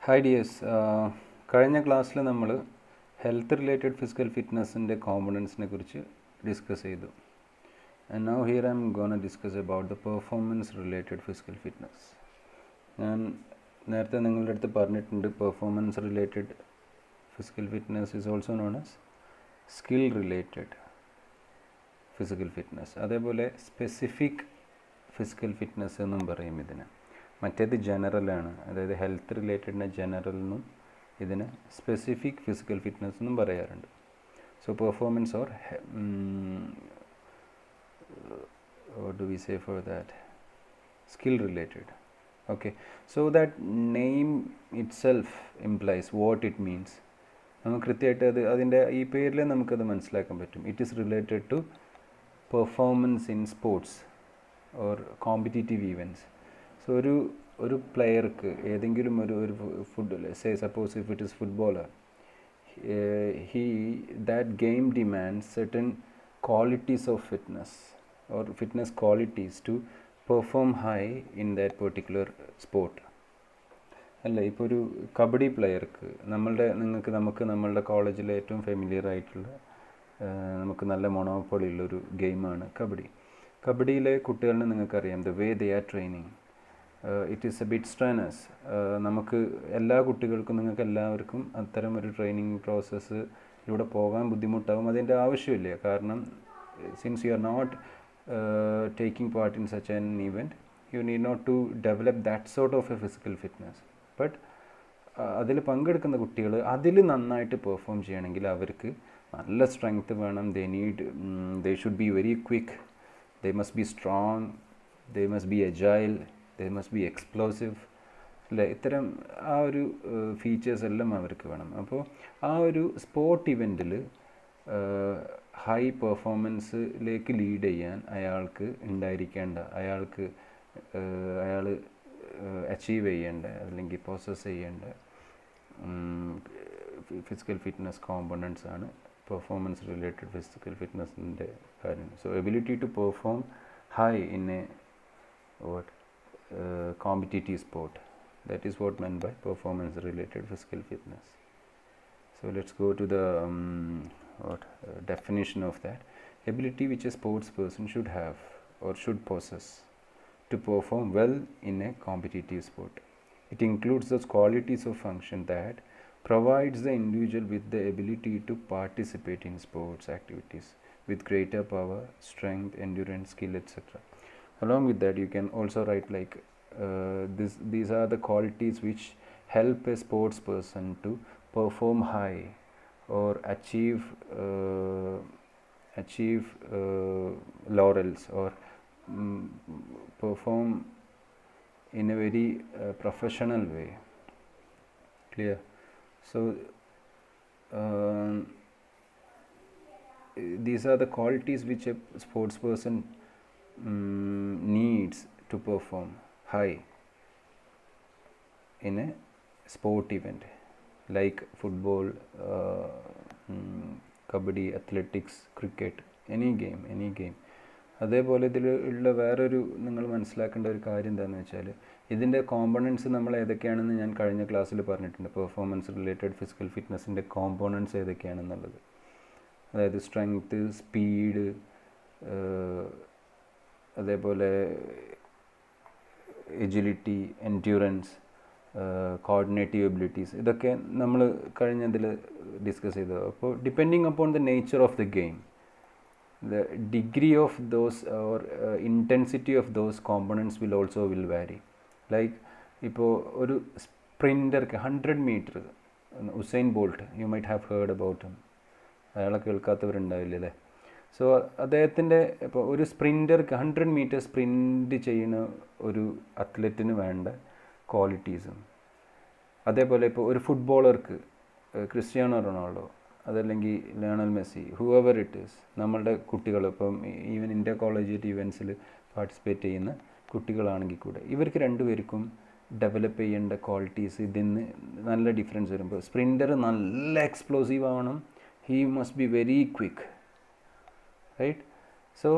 Hi dears. കഴിഞ്ഞ ക്ലാസ്സിൽ നമ്മൾ ഹെൽത്ത് റിലേറ്റഡ് ഫിസിക്കൽ ഫിറ്റ്നസിൻ്റെ കോമ്പണൻസിനെ കുറിച്ച് ഡിസ്കസ് ചെയ്തു. And now here I M gonna discuss about the performance related physical fitness. ഞാൻ നേരത്തെ നിങ്ങളുടെ അടുത്ത് പറഞ്ഞിട്ടുണ്ട്, performance related physical fitness is also known as skill related physical fitness. അതേപോലെ സ്പെസിഫിക് ഫിസിക്കൽ ഫിറ്റ്നസ് എന്നും പറയും ഇതിന്. മറ്റേത് ജനറലാണ്, അതായത് ഹെൽത്ത് റിലേറ്റഡിനെ ജനറൽ എന്നും ഇതിന് സ്പെസിഫിക് ഫിസിക്കൽ ഫിറ്റ്നസ് എന്നും പറയാറുണ്ട്. So performance or what do we say for that, skill related. Okay, so that name itself implies what it means. നമുക്ക് കൃത്യമായിട്ട് അതിൻ്റെ ഈ പേരിൽ നമുക്കത് മനസ്സിലാക്കാൻ പറ്റും. It is related to performance in sports or competitive events. So ഒരു പ്ലെയർക്ക് ഏതെങ്കിലും ഒരു food, say suppose if it is footballer, that game demands certain qualities of fitness or fitness qualities to perform high in that particular sport. അല്ല, ഇപ്പോൾ ഒരു കബഡി പ്ലെയർക്ക് നമുക്ക് നമ്മളുടെ കോളേജിൽ ഏറ്റവും ഫെമിലിയർ ആയിട്ടുള്ള നമുക്ക് നല്ല മൊണോപ്പൊളി ഉള്ളൊരു ഗെയിമാണ് കബഡി. കബഡിയിലെ കുട്ടികളിനെ നിങ്ങൾക്കറിയാം, the way they are training, it is A bit strenuous. നമുക്ക് എല്ലാ കുട്ടികൾക്കും, നിങ്ങൾക്ക് എല്ലാവർക്കും അത്തരം ഒരു ട്രെയിനിങ് പ്രോസസ്സിലൂടെ പോകാൻ ബുദ്ധിമുട്ടാകും. അതിൻ്റെ ആവശ്യമില്ല. കാരണം since you are not taking part in such an event, you need not to develop that sort of a physical fitness. But അതിൽ പങ്കെടുക്കുന്ന കുട്ടികൾ അതിൽ നന്നായിട്ട് പെർഫോം ചെയ്യണമെങ്കിൽ അവർക്ക് നല്ല സ്ട്രെങ്ത് വേണം. They should be very quick, they must be strong, they must be agile, they must be explosive. അല്ലേ, ഇത്തരം ആ ഒരു ഫീച്ചേഴ്സ് എല്ലാം അവർക്ക് വേണം. അപ്പോൾ ആ ഒരു സ്പോർട്ട് ഇവൻറ്റിൽ ഹൈ പെർഫോമൻസിലേക്ക് ലീഡ് ചെയ്യാൻ അയാൾക്ക് ഉണ്ടായിരിക്കേണ്ട, അയാൾ അച്ചീവ് ചെയ്യേണ്ട അല്ലെങ്കിൽ പ്രോസസ്സ് ചെയ്യേണ്ട ഫിസിക്കൽ ഫിറ്റ്നസ് കോമ്പണൻസ് ആണ് പെർഫോമൻസ് റിലേറ്റഡ് ഫിസിക്കൽ ഫിറ്റ്നസിൻ്റെ കാര്യം. So ability to perform high in a competitive sport, that is what meant by performance related physical fitness. So let's go to the definition of that. Ability which a sports person should have or should possess to perform well in a competitive sport. It includes those qualities of function that provides the individual with the ability to participate in sports activities with greater power, strength, endurance, skill, etc. Along with that, you can also write like these are the qualities which help a sports person to perform high or achieve laurels or perform in a very professional way. Clear? So these are the qualities which a sports person needs to perform high in a sport event like football, kabaddi, athletics, cricket, any game. അതേപോലെ ഇതിൽ ഉള്ള വേറൊരു നിങ്ങൾ മനസ്സിലാക്കേണ്ട ഒരു കാര്യം എന്താണെന്ന് വെച്ചാൽ, ഇതിൻ്റെ കോമ്പണൻസ് നമ്മൾ ഏതൊക്കെയാണെന്ന് ഞാൻ കഴിഞ്ഞ ക്ലാസ്സിൽ പറഞ്ഞിട്ടുണ്ട്. പെർഫോമൻസ് റിലേറ്റഡ് ഫിസിക്കൽ ഫിറ്റ്നസിൻ്റെ കോമ്പണൻസ് ഏതൊക്കെയാണെന്നുള്ളത്, അതായത് സ്ട്രെങ്ത്, സ്പീഡ്, അതേപോലെ എജിലിറ്റി, എൻഡ്യൂറൻസ്, കോർഡിനേറ്റീവ് എബിലിറ്റീസ്, ഇതൊക്കെ നമ്മൾ കഴിഞ്ഞതിൽ ഡിസ്കസ് ചെയ്തത്. അപ്പോൾ depending upon the nature of the game, the degree of those or intensity of those components will vary. Like ഇപ്പോൾ ഒരു സ്പ്രിൻറ്റർക്ക് 100 metre, Usain Bolt, you might have heard about him, അയാളെ കേൾക്കാത്തവരുണ്ടാവില്ല അല്ലേ. സോ അദ്ദേഹത്തിൻ്റെ ഇപ്പോൾ ഒരു സ്പ്രിൻറ്റർക്ക് 100 മീറ്റർ സ്പ്രിൻറ്റ് ചെയ്യുന്ന ഒരു അത്ലറ്റിന് വേണ്ട ക്വാളിറ്റീസും, അതേപോലെ ഇപ്പോൾ ഒരു ഫുട്ബോളർക്ക് ക്രിസ്ത്യാനോ റൊണാൾഡോ, അതല്ലെങ്കിൽ Lionel Messi, whoever it is, നമ്മളുടെ കുട്ടികൾ ഇപ്പം ഈവൻ ഇന്ത്യ കോളേജിയറ്റ് ഇവൻറ്റ്സിൽ പാർട്ടിസിപ്പേറ്റ് ചെയ്യുന്ന കുട്ടികളാണെങ്കിൽ കൂടെ ഇവർക്ക് രണ്ടുപേർക്കും ഡെവലപ്പ് ചെയ്യേണ്ട ക്വാളിറ്റീസ് ഇതിന് നല്ല ഡിഫറൻസ് വരുമ്പോൾ, സ്പ്രിൻറ്റർ നല്ല എക്സ്പ്ലോസീവ് ആവണം, he must be very quick, right. So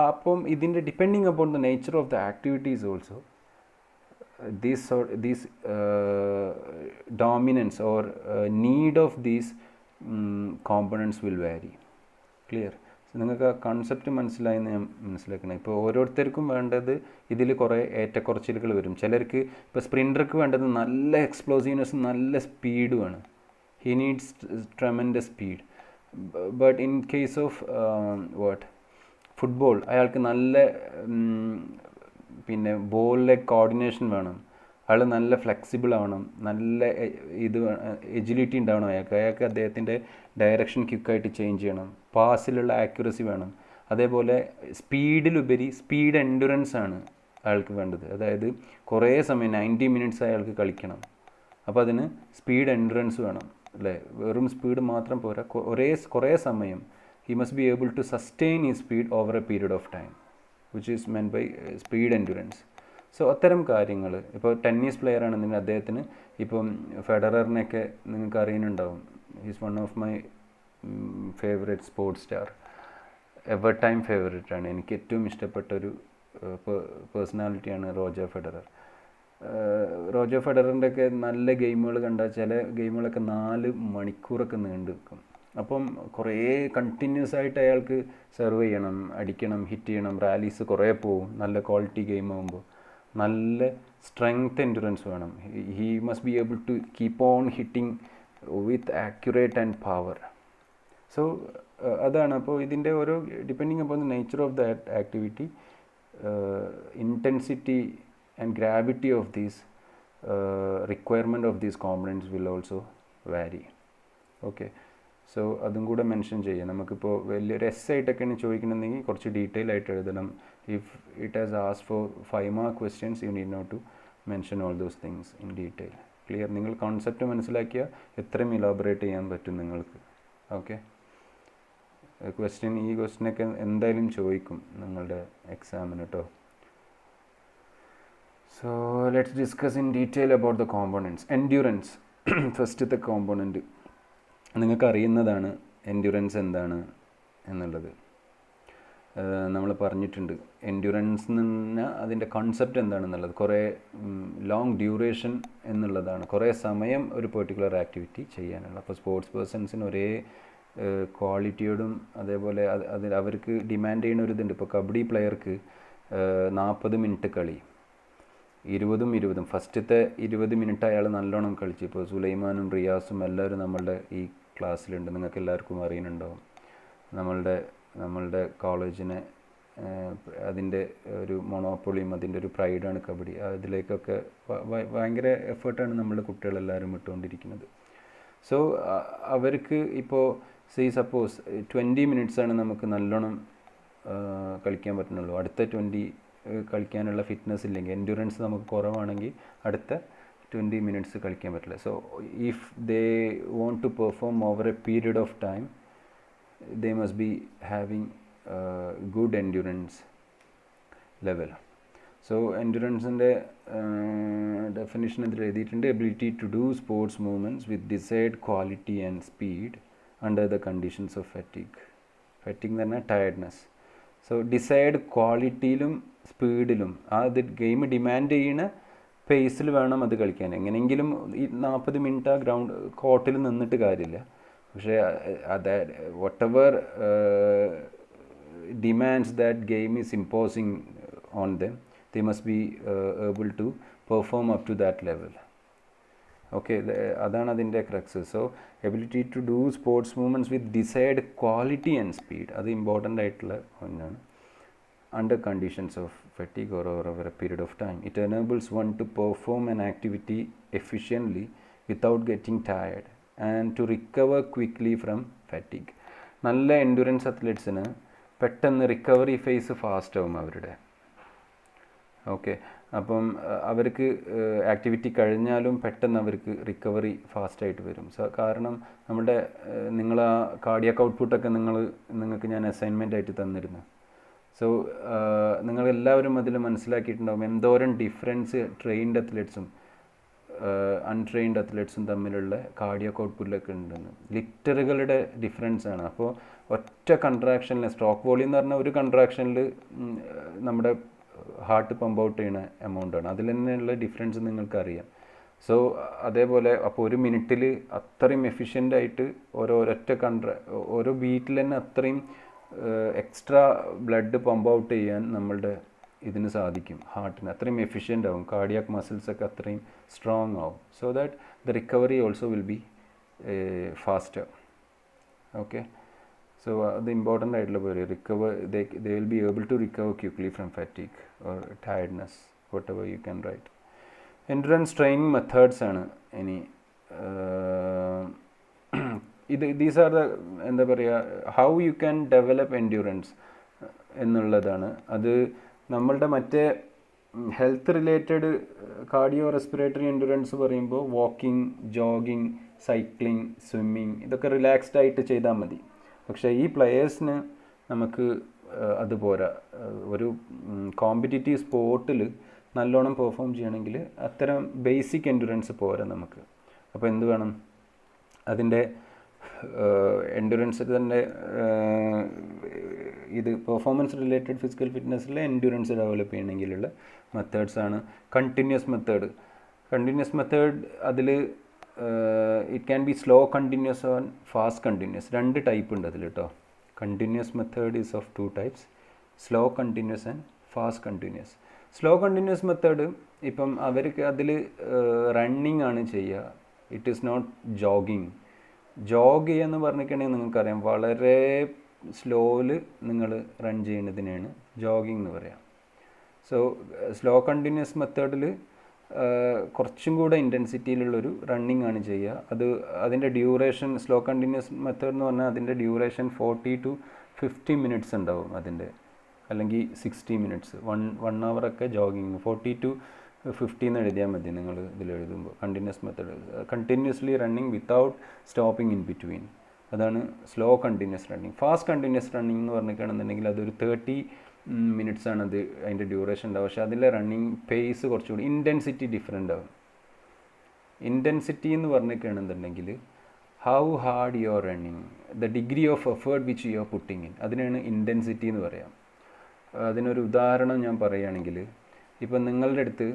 അപ്പം ഇതിൻ്റെ depending upon the nature of the activities also these dominance or need of these components will vary. Clear? നിങ്ങൾക്ക് ആ കൺസെപ്റ്റ് മനസ്സിലായെന്ന് ഞാൻ മനസ്സിലാക്കണം. ഇപ്പോൾ ഓരോരുത്തർക്കും വേണ്ടത് ഇതിൽ കുറേ ഏറ്റക്കുറച്ചിലുകൾ വരും. ചിലർക്ക് ഇപ്പോൾ സ്പ്രിൻറ്റർക്ക് വേണ്ടത് നല്ല എക്സ്പ്ലോസീവ്നെസ്സും നല്ല സ്പീഡുമാണ്. He needs tremendous speed. But in case of football അയാൾക്ക് നല്ല പിന്നെ ബോളിലെ കോർഡിനേഷൻ വേണം, അയാൾ നല്ല ഫ്ലെക്സിബിൾ ആവണം, നല്ല ഇത് എജിലിറ്റി ഉണ്ടാവണം അയാൾക്ക് അദ്ദേഹത്തിൻ്റെ ഡയറക്ഷൻ ക്വിക്കായിട്ട് ചേഞ്ച് ചെയ്യണം, പാസിലുള്ള ആക്യുറസി വേണം. അതേപോലെ സ്പീഡിലുപരി സ്പീഡ് എൻഡുറൻസ് ആണ് അയാൾക്ക് വേണ്ടത്. അതായത് കുറേ സമയം 90 മിനിറ്റ്സ് അയാൾക്ക് കളിക്കണം. അപ്പോൾ അതിന് സ്പീഡ് എൻഡുറൻസ് വേണം അല്ലേ? വെറും സ്പീഡ് മാത്രം പോരാ, കുറേ സമയം he must be able to sustain ഈ speed over a period of time, which is meant by speed endurance. So അത്തരം കാര്യങ്ങൾ ഇപ്പോൾ ടെന്നീസ് പ്ലെയർ ആണെന്നുണ്ടെങ്കിൽ അദ്ദേഹത്തിന് ഇപ്പം ഫെഡററിനെയൊക്കെ നിങ്ങൾക്ക് അറിയുന്നുണ്ടാവും. Is one of my favourite sports star, ever time ഫേവറേറ്റാണ്. എനിക്ക് ഏറ്റവും ഇഷ്ടപ്പെട്ടൊരു പേഴ്സണാലിറ്റിയാണ് റോജർ ഫെഡറർ. റോജർ ഫെഡററിൻ്റെ ഒക്കെ നല്ല ഗെയിമുകൾ കണ്ടാൽ ചില ഗെയിമുകളൊക്കെ 4 മണിക്കൂറൊക്കെ നീണ്ടു നിൽക്കും. അപ്പം കുറേ കണ്ടിന്യൂസ് ആയിട്ട് അയാൾക്ക് സെർവ് ചെയ്യണം, അടിക്കണം, ഹിറ്റ് ചെയ്യണം, റാലീസ് കുറേ പോവും. നല്ല ക്വാളിറ്റി ഗെയിം ആകുമ്പോൾ നല്ല സ്ട്രെങ്ത് എൻഡുറൻസ് വേണം. He must be able to keep on hitting with accurate and power. So അതാണ്. അപ്പോൾ ഇതിൻ്റെ ഓരോ depending upon the nature of the activity, intensity and gravity of these requirement of these components will also vary. Okay, so അതും കൂടെ mention ചെയ്യാം. നമുക്കിപ്പോൾ വലിയൊരു ആയിട്ടൊക്കെയാണ് ചോദിക്കണമെങ്കിൽ കുറച്ച് ഡീറ്റെയിൽ ആയിട്ട് എഴുതണം. If it has asked for 5 mark questions you need not to mention all those things in detail. Clear? നിങ്ങൾ concept മനസ്സിലാക്കിയാൽ എത്രയും ഇലാബറേറ്റ് ചെയ്യാൻ പറ്റും നിങ്ങൾക്ക്. ഓക്കെ, ഈ ക്വസ്റ്റ്യനൊക്കെ എന്തായാലും ചോദിക്കും നിങ്ങളുടെ എക്സാമിന് കേട്ടോ. So let's discuss in detail about the components. Endurance ഫസ്റ്റത്തെ കോമ്പോണൻറ്റ്. നിങ്ങൾക്ക് അറിയുന്നതാണ് എൻഡ്യൂറൻസ് എന്താണ് എന്നുള്ളത്. നമ്മൾ പറഞ്ഞിട്ടുണ്ട്. എൻഡ്യൂറൻസ് എന്ന് പറഞ്ഞാൽ അതിൻ്റെ കൺസെപ്റ്റ് എന്താണെന്നുള്ളത് കുറേ ലോങ് ഡ്യൂറേഷൻ എന്നുള്ളതാണ്, കുറേ സമയം ഒരു പെർട്ടിക്കുലർ ആക്ടിവിറ്റി ചെയ്യാനുള്ള. അപ്പോൾ സ്പോർട്സ് പേഴ്സൺസിന് ഒരേ ക്വാളിറ്റിയോടും അതേപോലെ അതിൽ അവർക്ക് ഡിമാൻഡ് ചെയ്യുന്ന ഒരു ഇതുണ്ട്. ഇപ്പോൾ കബഡി പ്ലെയർക്ക് 40 മിനിറ്റ് കളി, 20 ഫസ്റ്റത്തെ 20 മിനിറ്റ് അയാൾ നല്ലോണം കളിച്ചു. ഇപ്പോൾ സുലൈമാനും റിയാസും എല്ലാവരും നമ്മളുടെ ഈ ക്ലാസ്സിലുണ്ട്, നിങ്ങൾക്ക് എല്ലാവർക്കും അറിയുന്നുണ്ടാവും. നമ്മളുടെ കോളേജിനെ അതിൻ്റെ ഒരു മൊണോപ്പൊളിയും അതിൻ്റെ ഒരു പ്രൈഡാണ് കബഡി. അതിലേക്കൊക്കെ ഭയങ്കര എഫേർട്ടാണ് നമ്മളുടെ കുട്ടികളെല്ലാവരും ഇട്ടുകൊണ്ടിരിക്കുന്നത്. സോ അവർക്ക് ഇപ്പോൾ സപ്പോസ് 20 മിനിറ്റ്സാണ് നമുക്ക് നല്ലോണം കളിക്കാൻ പറ്റുന്നുള്ളൂ. അടുത്ത 20 കളിക്കാനുള്ള ഫിറ്റ്നസ് ഇല്ലെങ്കിൽ, എൻഡ്യൂറൻസ് നമുക്ക് കുറവാണെങ്കിൽ അടുത്ത 20 മിനിറ്റ്സ് കളിക്കാൻ പറ്റില്ല. So if they want to perform over a period of time, they must be having good endurance level. So endurance ന്റെ definition ഇതിൽ എഴുതിയിട്ടുണ്ട്. ability to do sports movements with desired quality and speed under the conditions of fatigue. fatigue എന്ന് പറഞ്ഞാൽ tiredness. So decide ക്വാളിറ്റിയിലും സ്പീഡിലും അത് game demand ചെയ്യുന്ന പേസിൽ വേണം അത് കളിക്കാൻ. എങ്ങനെയെങ്കിലും ഈ 40 മിനിറ്റ് ആ ഗ്രൗണ്ട് കോർട്ടിൽ നിന്നിട്ട് കാര്യമില്ല. പക്ഷേ whatever demands that game is imposing on them, they must be able to perform up to that level. Okay, അതാണ് അതിൻ്റെ crux. So ability to do sports movements with decide quality and speed, അത് important ആയിട്ടുള്ള ഒന്നാണ്. under conditions of fatigue or over a period of time. It enables one to perform an activity efficiently without getting tired and to recover quickly from fatigue. നല്ല endurance അത്ലറ്റ്സിന് പെട്ടെന്ന് recovery phase fast ആവും അവരുടെ. Okay, അപ്പം അവർക്ക് activity കഴിഞ്ഞാലും പെട്ടെന്ന് അവർക്ക് recovery ഫാസ്റ്റായിട്ട് വരും. കാരണം നമ്മുടെ നിങ്ങൾ ആ കാർഡിയാക് ഔട്ട്പുട്ടൊക്കെ നിങ്ങൾക്ക് ഞാൻ അസൈൻമെൻ്റ് ആയിട്ട് തന്നിരുന്നു. സോ നിങ്ങളെല്ലാവരും അതിൽ മനസ്സിലാക്കിയിട്ടുണ്ടാകും എന്തോരം ഡിഫറൻസ് ട്രെയിൻഡ് അത്ലറ്റ്സും അൺട്രെയിൻഡ് അത്ലറ്റ്സും തമ്മിലുള്ള കാർഡിയാക് ഔട്ട്പുട്ടിലൊക്കെ ഉണ്ടെന്ന്. ലിറ്ററുകളുടെ ഡിഫറൻസ് ആണ്. അപ്പോൾ ഒറ്റ കൺട്രാക്ഷനിൽ സ്ട്രോക്ക് വോളിയം എന്ന് പറഞ്ഞാൽ ഒരു കൺട്രാക്ഷനിൽ നമ്മുടെ ഹാർട്ട് പമ്പ് ഔട്ട് ചെയ്യുന്ന എമൗണ്ടാണ്. അതിൽ തന്നെയുള്ള ഡിഫറൻസ് നിങ്ങൾക്കറിയാം. സോ അതേപോലെ അപ്പോൾ ഒരു മിനിറ്റിൽ അത്രയും എഫിഷ്യൻ്റായിട്ട് ഓരോ ബീറ്റിൽ തന്നെ അത്രയും എക്സ്ട്രാ ബ്ലഡ് പമ്പ് ഔട്ട് ചെയ്യാൻ നമ്മളുടെ ഇതിന് സാധിക്കും. ഹാർട്ടിന് അത്രയും എഫിഷ്യൻ്റ് ആവും, കാർഡിയാക് മസിൽസൊക്കെ അത്രയും സ്ട്രോങ് ആവും. So that the recovery also will be faster. Okay, so the important ആയിട്ടുള്ള പോലെ they will be able to recover quickly from fatigue or tiredness, whatever you can write. Endurance training methods ആണ് ഇനി. these are the എന്താ പറയുക, how you can develop endurance എന്നുള്ളതാണ്. അത് നമ്മളുടെ മറ്റേ health related cardio respiratory endurance പറയുമ്പോൾ walking, jogging, cycling, swimming ഇതൊക്കെ റിലാക്സ്ഡ് ആയിട്ട് ചെയ്താൽ മതി. പക്ഷേ ഈ പ്ലെയേഴ്സിന് നമുക്ക് അതുപോരാ. ഒരു കോമ്പറ്റിറ്റീവ് സ്പോർട്ടിൽ നല്ലോണം പെർഫോം ചെയ്യണമെങ്കിൽ അത്തരം ബേസിക് എൻഡുറൻസ് പോരാ നമുക്ക്. അപ്പോൾ എന്ത് വേണം? അതിൻ്റെ എൻഡുറൻസ് തന്നെ ഇത് പെർഫോമൻസ് റിലേറ്റഡ് ഫിസിക്കൽ ഫിറ്റ്നസ്സിൽ എൻഡുറൻസ് ഡെവലപ്പ് ചെയ്യണമെങ്കിലുള്ള മെത്തേഡ്സാണ് കണ്ടിന്യൂസ് മെത്തേഡ്. കണ്ടിന്യൂസ് മെത്തേഡ് അതിൽ it can be slow continuous or fast continuous. 2 type ഉണ്ട് അതിൽ കേട്ടോ. Continuous method is of 2 types, slow continuous and fast continuous. Slow continuous method ഇപ്പം അവർക്ക് അതിൽ റണ്ണിങ് ആണ് ചെയ്യുക. It is not jogging. Jog ചെയ്യുകയെന്ന് പറഞ്ഞിട്ടുണ്ടെങ്കിൽ നിങ്ങൾക്കറിയാം, വളരെ സ്ലോയിൽ നിങ്ങൾ റൺ ചെയ്യുന്നതിനാണ് ജോഗിങ് എന്ന് പറയാം. സോ സ്ലോ കണ്ടിന്യൂസ് മെത്തേഡിൽ കുറച്ചും കൂടെ ഇൻറ്റൻസിറ്റിയിലുള്ളൊരു റണ്ണിങ് ആണ് ചെയ്യുക. അതിൻ്റെ ഡ്യൂറേഷൻ, സ്ലോ കണ്ടിന്യൂസ് മെത്തേഡ് എന്ന് പറഞ്ഞാൽ അതിൻ്റെ ഡ്യൂറേഷൻ 40 to 50 മിനിറ്റ്സ് ഉണ്ടാവും അതിൻ്റെ, അല്ലെങ്കിൽ 60 മിനിറ്റ്സ്, 1 hour ഒക്കെ ജോഗിങ്. 40 to 50 എന്ന് എഴുതിയാൽ മതി നിങ്ങൾ ഇതിലെഴുതുമ്പോൾ. Continuous method continuously running without stopping in between, അതാണ് slow continuous running. Fast continuous running എന്ന് പറഞ്ഞിട്ടാണെന്നുണ്ടെങ്കിൽ അതൊരു 30 മിനിറ്റ്സ് ആണ് അത് അതിൻ്റെ ഡ്യൂറേഷൻ ഉണ്ടാവും. പക്ഷേ അതിലെ റണ്ണിങ് പേസ് കുറച്ചുകൂടി ഇൻറ്റൻസിറ്റി ഡിഫറെൻ്റ് ആവും. ഇൻറ്റൻസിറ്റി എന്ന് പറഞ്ഞിട്ടാണെന്നുണ്ടെങ്കിൽ how hard you are running, the degree of effort which you are putting in, അതിനാണ് ഇൻറ്റൻസിറ്റി എന്ന് പറയാം. അതിനൊരു ഉദാഹരണം ഞാൻ പറയുകയാണെങ്കിൽ, ഇപ്പം നിങ്ങളുടെ അടുത്ത്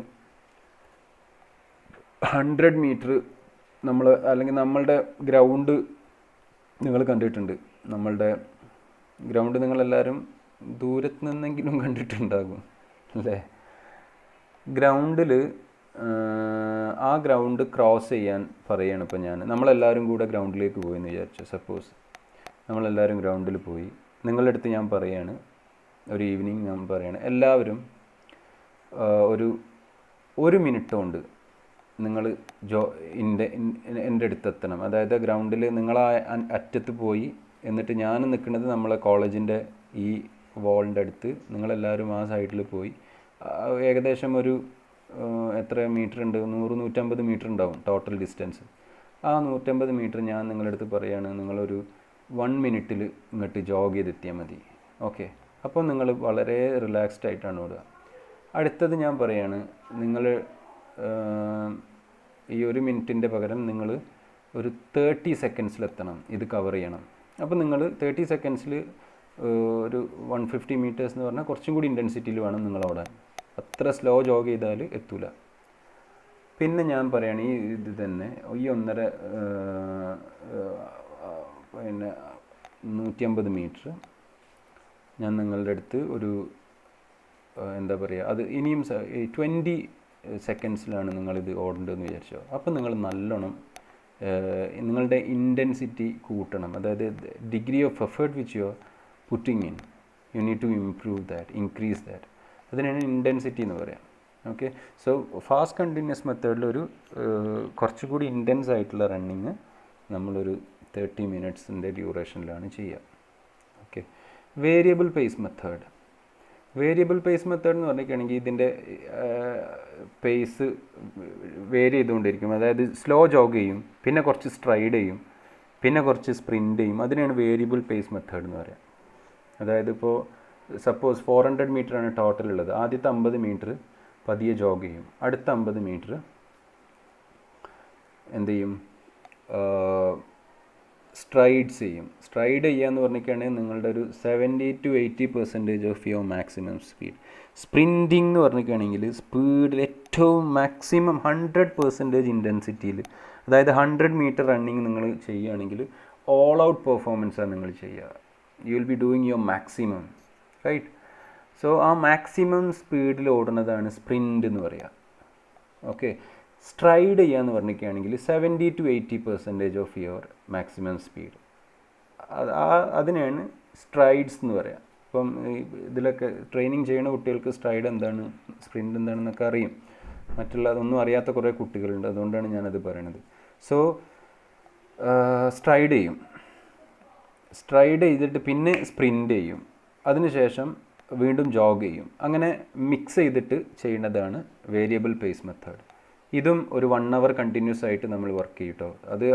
100 മീറ്റർ അല്ലെങ്കിൽ നമ്മളുടെ ഗ്രൗണ്ട് നിങ്ങൾ കണ്ടിട്ടുണ്ട്. നമ്മളുടെ ഗ്രൗണ്ട് നിങ്ങളെല്ലാവരും ദൂരത്ത് നിന്നെങ്കിലും കണ്ടിട്ടുണ്ടാകും അല്ലേ? ഗ്രൗണ്ടിൽ ആ ഗ്രൗണ്ട് ക്രോസ് ചെയ്യാൻ പറയുകയാണ് ഇപ്പോൾ നമ്മളെല്ലാവരും കൂടെ ഗ്രൗണ്ടിലേക്ക് പോയെന്ന് വിചാരിച്ചു. സപ്പോസ് നമ്മളെല്ലാവരും ഗ്രൗണ്ടിൽ പോയി. നിങ്ങളുടെ അടുത്ത് ഞാൻ പറയുകയാണ്, ഒരു ഈവനിങ് ഞാൻ പറയുകയാണ്, എല്ലാവരും ഒരു മിനിറ്റ് കൊണ്ട് നിങ്ങൾ എൻ്റെ അടുത്തെത്തണം. അതായത് ഗ്രൗണ്ടിൽ നിങ്ങൾ ആ അറ്റത്ത് പോയി, എന്നിട്ട് ഞാൻ നിൽക്കുന്നത് നമ്മളെ കോളേജിൻ്റെ ഈ വാളിൻ്റെ അടുത്ത്, നിങ്ങളെല്ലാവരും ആ സൈഡിൽ പോയി. ഏകദേശം ഒരു എത്ര മീറ്റർ ഉണ്ട്? 100-150 മീറ്റർ ഉണ്ടാവും ടോട്ടൽ ഡിസ്റ്റൻസ്. ആ 150 മീറ്റർ ഞാൻ നിങ്ങളുടെ അടുത്ത് പറയുകയാണ്, നിങ്ങളൊരു 1 മിനിറ്റിൽ ഇങ്ങോട്ട് ജോഗ് ചെയ്തെത്തിയാൽ മതി. ഓക്കെ, അപ്പോൾ നിങ്ങൾ വളരെ റിലാക്സ്ഡ് ആയിട്ടാണ് ഓടുക. അടുത്തത് ഞാൻ പറയുകയാണ്, നിങ്ങൾ ഈ 1 മിനിറ്റിൻ്റെ പകരം നിങ്ങൾ ഒരു 30 സെക്കൻഡ്സിലെത്തണം, ഇത് കവർ ചെയ്യണം. അപ്പോൾ നിങ്ങൾ 30 സെക്കൻഡ്സിൽ ഒരു 150 മീറ്റേഴ്സ് എന്ന് പറഞ്ഞാൽ കുറച്ചും കൂടി ഇൻറ്റൻസിറ്റിയിൽ വേണം നിങ്ങൾ ഓടാൻ. അത്ര സ്ലോ ജോഗ് ചെയ്താൽ എത്തൂല. പിന്നെ ഞാൻ പറയുകയാണ്, ഇത് തന്നെ ഈ 150 മീറ്റർ ഞാൻ നിങ്ങളുടെ അടുത്ത് ഒരു എന്താ പറയുക, അത് ഇനിയും 20 സെക്കൻഡ്സിലാണ് നിങ്ങളിത് ഓടേണ്ടതെന്ന് വിചാരിച്ചോ. അപ്പോൾ നിങ്ങൾ നല്ലോണം നിങ്ങളുടെ ഇൻറ്റൻസിറ്റി കൂട്ടണം. അതായത് degree of effort which you are putting in, you need to improve that, increase that. അതിനാണ് ഇൻറ്റൻസിറ്റി എന്ന് പറയാം. ഓക്കെ, സോ ഫാസ്റ്റ് കണ്ടിന്യൂസ് മെത്തേഡിലൊരു കുറച്ചുകൂടി ഇൻറ്റൻസ് ആയിട്ടുള്ള റണ്ണിങ് നമ്മളൊരു 30 മിനിറ്റ്സിൻ്റെ ഡ്യൂറേഷനിലാണ് ചെയ്യുക. Okay, variable pace method. Variable pace method എന്ന് പറഞ്ഞിട്ടുണ്ടെങ്കിൽ ഇതിൻ്റെ പേസ് വേരി ചെയ്തുകൊണ്ടിരിക്കും. അതായത് സ്ലോ ജോഗ് ചെയ്യും, പിന്നെ കുറച്ച് സ്ട്രൈഡ് ചെയ്യും, പിന്നെ കുറച്ച് സ്പ്രിൻ്റ് ചെയ്യും. അതിനാണ് വേരിയബിൾ പേസ് മെത്തേഡ് എന്ന് പറയുക. അതായത് ഇപ്പോൾ സപ്പോസ് 400 മീറ്ററാണ് ടോട്ടൽ ഉള്ളത്. ആദ്യത്തെ 50 മീറ്റർ പതിയെ ജോഗ് ചെയ്യും, അടുത്ത 50 മീറ്റർ എന്ത് ചെയ്യും, സ്ട്രൈഡ്സ് ചെയ്യും. സ്ട്രൈഡ് ചെയ്യുക എന്ന് പറഞ്ഞിട്ടാണെങ്കിൽ നിങ്ങളുടെ ഒരു 70-80% ഓഫ് യുവർ മാക്സിമം സ്പീഡ്. സ്പ്രിൻറ്റിംഗ് എന്ന് പറഞ്ഞിട്ടാണെങ്കിൽ സ്പീഡിൽ ഏറ്റവും മാക്സിമം 100% ഇൻറ്റൻസിറ്റിയിൽ, അതായത് 100 മീറ്റർ റണ്ണിങ് നിങ്ങൾ ചെയ്യുകയാണെങ്കിൽ ഓൾ ഔട്ട് പെർഫോമൻസാണ് നിങ്ങൾ ചെയ്യുക. You will be doing your maximum, right? So ആ മാക്സിമം സ്പീഡിൽ ഓടുന്നതാണ് സ്പ്രിൻ്റ് എന്ന് പറയുക. ഓക്കെ. സ്ട്രൈഡ് ചെയ്യുക എന്ന് പറഞ്ഞിരിക്കുകയാണെങ്കിൽ 70-80% ഓഫ് യുവർ മാക്സിമം സ്പീഡ്, അതിനെയാണ് സ്ട്രൈഡ്സ് എന്ന് പറയുക. ഇപ്പം ഇതിലൊക്കെ ട്രെയിനിങ് ചെയ്യുന്ന കുട്ടികൾക്ക് സ്ട്രൈഡ് എന്താണ്, സ്പ്രിൻ്റ് എന്താണെന്നൊക്കെ അറിയും. മറ്റുള്ള അതൊന്നും അറിയാത്ത കുറേ കുട്ടികളുണ്ട്, അതുകൊണ്ടാണ് ഞാനത് പറയണത്. സോ സ്ട്രൈഡ് ചെയ്യും, സ്ട്രൈഡ് ചെയ്തിട്ട് പിന്നെ സ്പ്രിൻ്റ് ചെയ്യും, അതിനുശേഷം വീണ്ടും ജോഗ് ചെയ്യും. അങ്ങനെ മിക്സ് ചെയ്തിട്ട് ചെയ്യുന്നതാണ് വേരിയബിൾ പേസ് മെത്തേഡ്. ഇതും ഒരു 1 hour കണ്ടിന്യൂസ് ആയിട്ട് നമ്മൾ വർക്ക് ചെയ്യും കേട്ടോ.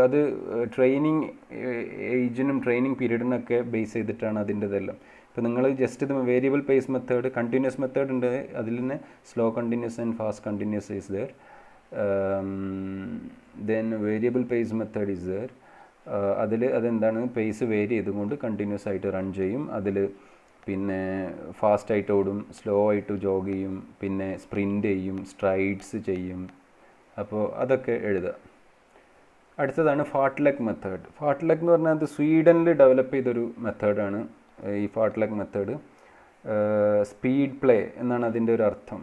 അത് ട്രെയിനിങ് ഏജിനും ട്രെയിനിങ് പീരീഡിനൊക്കെ ബേസ് ചെയ്തിട്ടാണ് അതിൻ്റെതെല്ലാം. ഇപ്പോൾ നിങ്ങൾ ജസ്റ്റ് ഇത് variable pace method, continuous method ഉണ്ട്, അതിൽ തന്നെ slow continuous and fast continuous is there. Then variable pace method is there. അതെന്താണ്, പേസ് വേരി ചെയ്തുകൊണ്ട് കണ്ടിന്യൂസ് ആയിട്ട് റൺ ചെയ്യും. അതിൽ പിന്നെ ഫാസ്റ്റായിട്ട് ഓടും, സ്ലോ ആയിട്ട് ജോഗ് ചെയ്യും, പിന്നെ സ്പ്രിൻ്റ് ചെയ്യും, സ്ട്രൈഡ്സ് ചെയ്യും. അപ്പോൾ അതൊക്കെ എഴുതുക. അടുത്തതാണ് ഫാർട്ട്ലെഗ് മെത്തേഡ്. ഫാർട്ട്ലെഗ് എന്ന് പറഞ്ഞാൽ അത് സ്വീഡനിൽ ഡെവലപ്പ് ചെയ്തൊരു മെത്തേഡാണ് ഈ ഫാർട്ട്ലെഗ് മെത്തേഡ്. സ്പീഡ് പ്ലേ എന്നാണ് അതിൻ്റെ ഒരു അർത്ഥം.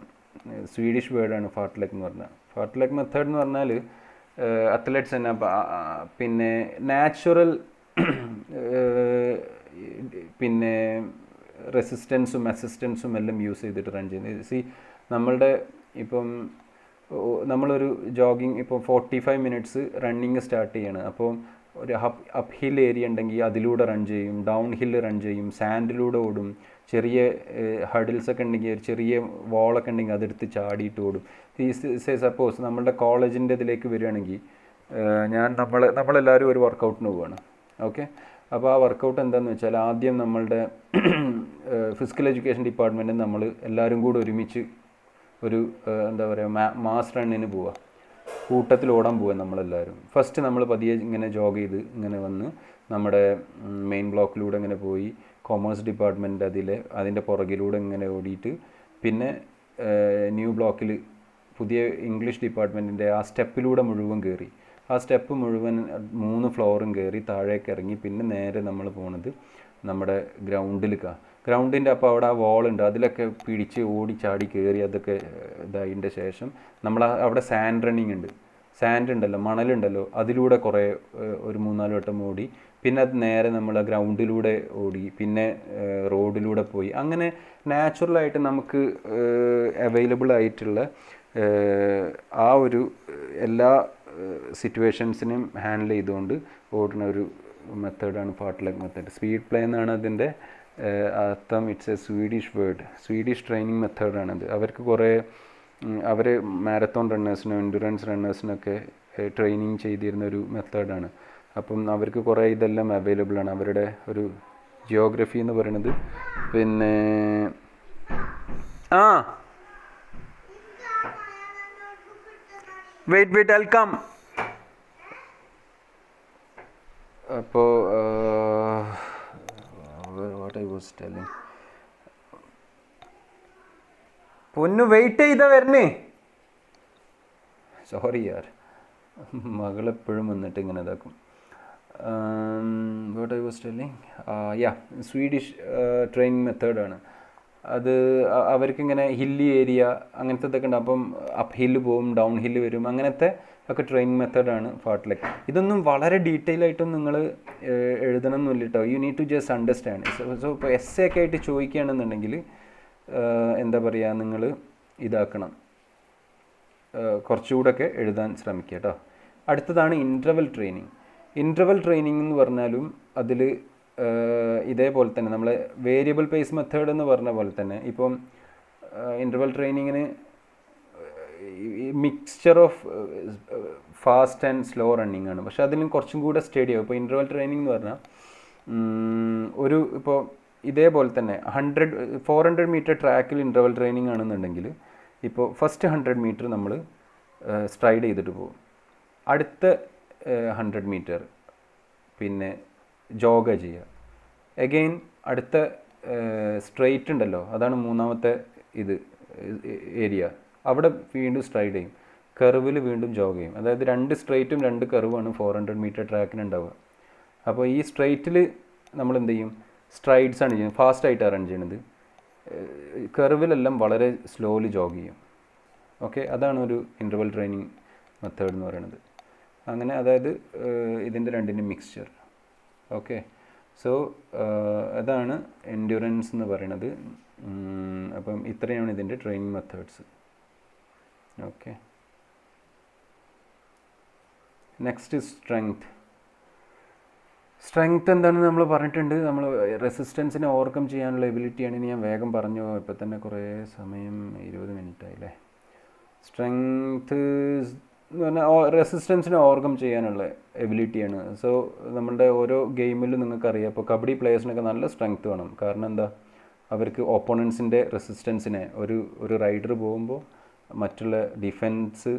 സ്വീഡിഷ് വേർഡാണ് ഫാർട്ട്ലെഗ് എന്ന് പറഞ്ഞാൽ. ഫാർട്ട്ലെഗ് മെത്തേഡ് എന്ന് പറഞ്ഞാൽ അത്ലറ്റ്സ് തന്നെ പിന്നെ നാച്ചുറൽ പിന്നെ റെസിസ്റ്റൻസും അസിസ്റ്റൻസും എല്ലാം യൂസ് ചെയ്തിട്ട് റൺ ചെയ്യുന്നത്. നമ്മളുടെ ഇപ്പം നമ്മളൊരു ജോഗിങ് ഇപ്പോൾ 45 മിനിറ്റ്സ് റണ്ണിങ് സ്റ്റാർട്ട് ചെയ്യണം. അപ്പോൾ ഒരു അപ്പ് ഹിൽ ഏരിയ ഉണ്ടെങ്കിൽ അതിലൂടെ റൺ ചെയ്യും, ഡൗൺ ഹില്ല് റൺ ചെയ്യും, സാൻഡിലൂടെ ഓടും, ചെറിയ ഹഡിൽസൊക്കെ ഉണ്ടെങ്കിൽ ഒരു ചെറിയ വോളൊക്കെ ഉണ്ടെങ്കിൽ അതെടുത്ത് ചാടിയിട്ട് ഓടും. സപ്പോസ് നമ്മളുടെ കോളേജിൻ്റെ ഇതിലേക്ക് വരികയാണെങ്കിൽ നമ്മളെല്ലാവരും ഒരു വർക്കൗട്ടിന് പോവുകയാണ്. ഓക്കെ. അപ്പോൾ ആ വർക്കൗട്ട് എന്താണെന്ന് വെച്ചാൽ ആദ്യം നമ്മളുടെ ഫിസിക്കൽ എഡ്യൂക്കേഷൻ ഡിപ്പാർട്ട്മെൻറ്റിൽ നമ്മൾ എല്ലാവരും കൂടെ ഒരുമിച്ച് ഒരു എന്താ പറയുക മാസ് റണ്ണിന് പോവുക, കൂട്ടത്തിൽ ഓടാൻ പോവുക നമ്മളെല്ലാവരും. ഫസ്റ്റ് നമ്മൾ പതിയെ ഇങ്ങനെ ജോഗ് ചെയ്ത് ഇങ്ങനെ വന്ന് നമ്മുടെ മെയിൻ ബ്ലോക്കിലൂടെ ഇങ്ങനെ പോയി കൊമേഴ്സ് ഡിപ്പാർട്ട്മെൻറ്റ് അതിൻ്റെ പുറകിലൂടെ ഇങ്ങനെ ഓടിയിട്ട് പിന്നെ ന്യൂ ബ്ലോക്കിൽ പുതിയ ഇംഗ്ലീഷ് ഡിപ്പാർട്ട്മെൻറ്റിൻ്റെ ആ സ്റ്റെപ്പിലൂടെ മുഴുവൻ കയറി, ആ സ്റ്റെപ്പ് മുഴുവൻ 3 ഫ്ലോറും കയറി താഴേക്ക് ഇറങ്ങി പിന്നെ നേരെ നമ്മൾ പോണത് നമ്മുടെ ഗ്രൗണ്ടിൻ്റെ അപ്പോൾ അവിടെ ആ വോളുണ്ട്, അതിലൊക്കെ പിടിച്ച് ഓടി ചാടി കയറി അതൊക്കെ ഇതായതിൻ്റെ ശേഷം നമ്മൾ അവിടെ സാൻഡ് റണ്ണിങ് ഉണ്ട്, സാൻഡ് ഉണ്ടല്ലോ, മണലുണ്ടല്ലോ, അതിലൂടെ കുറേ ഒരു 3-4 വട്ടം ഓടി. പിന്നെ അത് നേരെ നമ്മൾ ഗ്രൗണ്ടിലൂടെ ഓടി, പിന്നെ റോഡിലൂടെ പോയി. അങ്ങനെ നാച്ചുറലായിട്ട് നമുക്ക് അവൈലബിൾ ആയിട്ടുള്ള ആ ഒരു എല്ലാ സിറ്റുവേഷൻസിനെയും ഹാൻഡിൽ ചെയ്തുകൊണ്ട് ഓടുന്ന ഒരു മെത്തേഡാണ് ഫാർട്ട്ലെഗ് മെത്തേഡ്. സ്പീഡ് പ്ലേ എന്നാണ് അതിൻ്റെ അർത്ഥം. It's a Swedish word, Swedish training മെത്തേഡാണത്. അവർക്ക് കുറേ അവർ മാരത്തോൺ റണ്ണേഴ്സിനും എൻഡുറൻസ് റണ്ണേഴ്സിനൊക്കെ ട്രെയിനിങ് ചെയ്തിരുന്ന ഒരു മെത്തേഡാണ്. അപ്പം അവർക്ക് കുറേ ഇതെല്ലാം അവൈലബിൾ ആണ്. അവരുടെ ഒരു ജിയോഗ്രഫി എന്ന് പറയുന്നത് പിന്നെ വെയിറ്റ് I'll come. അപ്പോൾ what I was telling, പൊന്നു വെയിറ്റ് ചെയ്താ വരണേ, സോറി യാർ, മകളെപ്പോഴും വന്നിട്ട് ഇങ്ങനെ ഇതാക്കും. what I was telling, Swedish training മെത്തേഡാണ് അത്. അവർക്കിങ്ങനെ ഹില്ലി ഏരിയ അങ്ങനത്തെ ഇതൊക്കെ ഉണ്ട്. അപ്പം അപ്പ് ഹില്ല് പോവും, ഡൗൺ ഹില്ല് വരും, അങ്ങനത്തെ ഒക്കെ ട്രെയിനിങ് മെത്തേഡാണ് ഫാർട്ട്ലെഗ്. ഇതൊന്നും വളരെ ഡീറ്റെയിൽ ആയിട്ടും നിങ്ങൾ എഴുതണം എന്നില്ല കേട്ടോ. You need to just understand. So ഇപ്പോൾ എസ്സേ ഒക്കെ ആയിട്ട് ചോദിക്കുകയാണെന്നുണ്ടെങ്കിൽ എന്താ പറയുക, നിങ്ങൾ ഇതാക്കണം, കുറച്ചുകൂടെയൊക്കെ എഴുതാൻ ശ്രമിക്കുക കേട്ടോ. അടുത്തതാണ് ഇൻ്റർവൽ ട്രെയിനിങ്. ഇൻ്റർവൽ ട്രെയിനിങ് എന്ന് പറഞ്ഞാലും അതിൽ ഇതേപോലെ തന്നെ നമ്മൾ വേരിയബിൾ പേസ് മെത്തേഡ് എന്ന് പറഞ്ഞ പോലെ തന്നെ ഇപ്പം ഇൻ്റർവൽ ട്രെയിനിങ്ങിന് mixture of fast and slow running ആണ്. പക്ഷേ അതിലും കുറച്ചും കൂടെ സ്റ്റഡി ആവും. ഇപ്പോൾ ഇൻ്റർവൽ ട്രെയിനിങ് എന്ന് പറഞ്ഞാൽ ഇപ്പോൾ ഇതേപോലെ തന്നെ 400 മീറ്റർ ട്രാക്കിൽ ഇൻ്റർവൽ ട്രെയിനിങ് ആണെന്നുണ്ടെങ്കിൽ ഇപ്പോൾ ഫസ്റ്റ് 100 മീറ്റർ നമ്മൾ സ്ട്രൈഡ് ചെയ്തിട്ട് പോകും, അടുത്ത 100 മീറ്റർ പിന്നെ ജോഗ ചെയ്യുക. എഗെയിൻ അടുത്ത സ്ട്രെയിറ്റ് ഉണ്ടല്ലോ, അതാണ് മൂന്നാമത്തെ ഇത് ഏരിയ, അവിടെ വീണ്ടും സ്ട്രൈഡ് ചെയ്യും. കർവിൽ വീണ്ടും ജോഗ് ചെയ്യും. അതായത് 2 സ്ട്രെയിറ്റും 2 കർവാണ് 400 മീറ്റർ ട്രാക്കിന് ഉണ്ടാവുക. അപ്പോൾ ഈ സ്ട്രെയിറ്റിൽ നമ്മൾ എന്ത് ചെയ്യും, സ്ട്രൈഡ്സ് ആണ് ചെയ്യുന്നത്, ഫാസ്റ്റായിട്ടാണ് റൺ ചെയ്യുന്നത്. കർവിലെല്ലാം വളരെ സ്ലോലി ജോഗ് ചെയ്യും. ഓക്കെ, അതാണ് ഒരു ഇൻ്റർവൽ ട്രെയിനിങ് മെത്തേഡ് എന്ന് പറയുന്നത്. അങ്ങനെ അതായത് ഇതിൻ്റെ രണ്ടിൻ്റെ മിക്സ്ചർ. ഓക്കെ, സോ അതാണ് എൻഡ്യൂറൻസ് എന്ന് പറയുന്നത്. അപ്പം ഇത്രയാണ് ഇതിൻ്റെ training methods. Okay, next strength. Strength എന്താണെന്ന് നമ്മൾ പറഞ്ഞിട്ടുണ്ട്. നമ്മൾ റെസിസ്റ്റൻസിനെ ഓവർകം ചെയ്യാനുള്ള എബിലിറ്റിയാണ്. ഇനി ഞാൻ വേഗം പറഞ്ഞു, ഇപ്പം തന്നെ കുറേ സമയം 20 മിനിറ്റ് ആയില്ലേ. സ്ട്രെങ്ത് എന്ന് പറഞ്ഞാൽ റെസിസ്റ്റൻസിനെ ഓവർകം ചെയ്യാനുള്ള എബിലിറ്റിയാണ്. സോ നമ്മളുടെ ഓരോ ഗെയിമിലും നിങ്ങൾക്കറിയാം, ഇപ്പോൾ കബഡി പ്ലേയേഴ്സിനൊക്കെ നല്ല സ്ട്രെങ്ത് വേണം. കാരണം എന്താ, അവർക്ക് ഓപ്പോണൻസിൻ്റെ റെസിസ്റ്റൻസിനെ, ഒരു റൈഡർ പോകുമ്പോൾ മറ്റുള്ള ഡിഫെൻസ്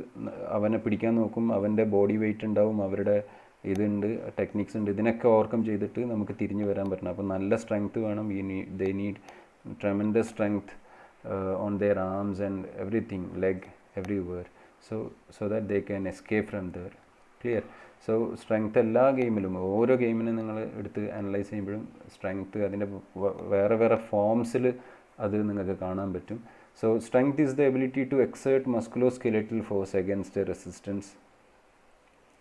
അവനെ പിടിക്കാൻ നോക്കും, അവൻ്റെ ബോഡി വെയിറ്റ് ഉണ്ടാവും, അവരുടെ ഇതുണ്ട്, ടെക്നിക്സ് ഉണ്ട്, ഇതിനൊക്കെ ഓവർകം ചെയ്തിട്ട് നമുക്ക് തിരിഞ്ഞു വരാൻ പറ്റണം. അപ്പോൾ നല്ല സ്ട്രെങ്ത് വേണം. They need tremendous strength on their arms and everything, leg everywhere, so that they can escape from there. Clear? So strength എല്ലാ ഗെയിമിലും, ഓരോ ഗെയിമിനും നിങ്ങൾ എടുത്ത് അനലൈസ് ചെയ്യുമ്പോഴും സ്ട്രെങ്ത് അതിൻ്റെ വേറെ വേറെ ഫോംസിൽ അത് നിങ്ങൾക്ക് കാണാൻ പറ്റും. So strength is the ability to exert musculoskeletal force against a resistance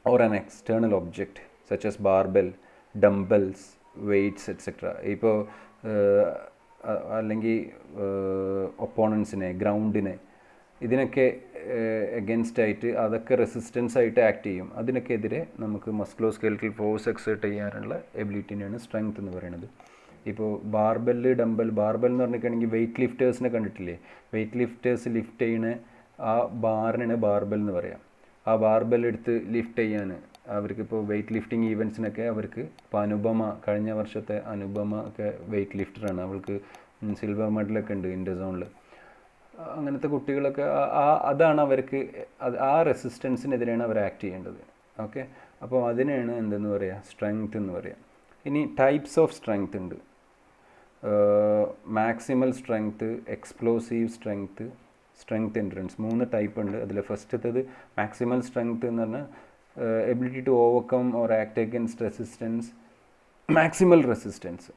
or an external object such as barbell, dumbbells, weights, etc. ഇപ്പോൾ അല്ലെങ്കിൽ ഒപ്പോണൻസിനെ, ഗ്രൗണ്ടിനെ, ഇതിനൊക്കെ എഗൻസ്റ്റ് ആയിട്ട് അതൊക്കെ റെസിസ്റ്റൻസ് ആയിട്ട് ആക്ട് ചെയ്യും. അതിനൊക്കെ എതിരെ നമുക്ക് മസ്കുലോസ്കെലറ്റൽ ഫോഴ്സ് എക്സേർട്ട് ചെയ്യാനുള്ള എബിലിറ്റിനെയാണ് സ്ട്രെങ്ത് എന്ന് പറയുന്നത്. ഇപ്പോൾ ബാർബെല്ല്, ബാർബെൽ എന്ന് പറഞ്ഞിട്ടുണ്ടെങ്കിൽ വെയിറ്റ് ലിഫ്റ്റേഴ്സിനെ കണ്ടിട്ടില്ലേ? വെയിറ്റ് ലിഫ്റ്റേഴ്സ് ലിഫ്റ്റ് ചെയ്യുന്ന ആ ബാറിനാണ് ബാർബെൽ എന്ന് പറയാം. ആ ബാർബെൽ എടുത്ത് ലിഫ്റ്റ് ചെയ്യാൻ അവർക്കിപ്പോൾ വെയിറ്റ് ലിഫ്റ്റിംഗ് ഈവൻസിനൊക്കെ അവർക്ക് ഇപ്പോൾ അനുപമ, കഴിഞ്ഞ വർഷത്തെ അനുപമ ഒക്കെ വെയിറ്റ് ലിഫ്റ്ററാണ്. അവൾക്ക് സിൽവർ മെഡലൊക്കെ ഉണ്ട് ഇന്റർ സോണിൽ. അങ്ങനത്തെ കുട്ടികളൊക്കെ അതാണ് അവർക്ക്, ആ റെസിസ്റ്റൻസിനെതിരെയാണ് അവർ ആക്ട് ചെയ്യേണ്ടത്. ഓക്കെ, അപ്പോൾ അതിനെയാണ് എന്തെന്ന് പറയുക, സ്ട്രെങ്ത് എന്ന് പറയുക. ഇനി ടൈപ്സ് ഓഫ് സ്ട്രെങ്ത് ഉണ്ട്. Maximal strength, explosive strength, strength endurance, 3 type ഉണ്ട്. അതിൽ ഫസ്റ്റത്തത് മാക്സിമൽ സ്ട്രെങ്ത് എന്ന് പറഞ്ഞാൽ ability to overcome or act against resistance, maximal resistance.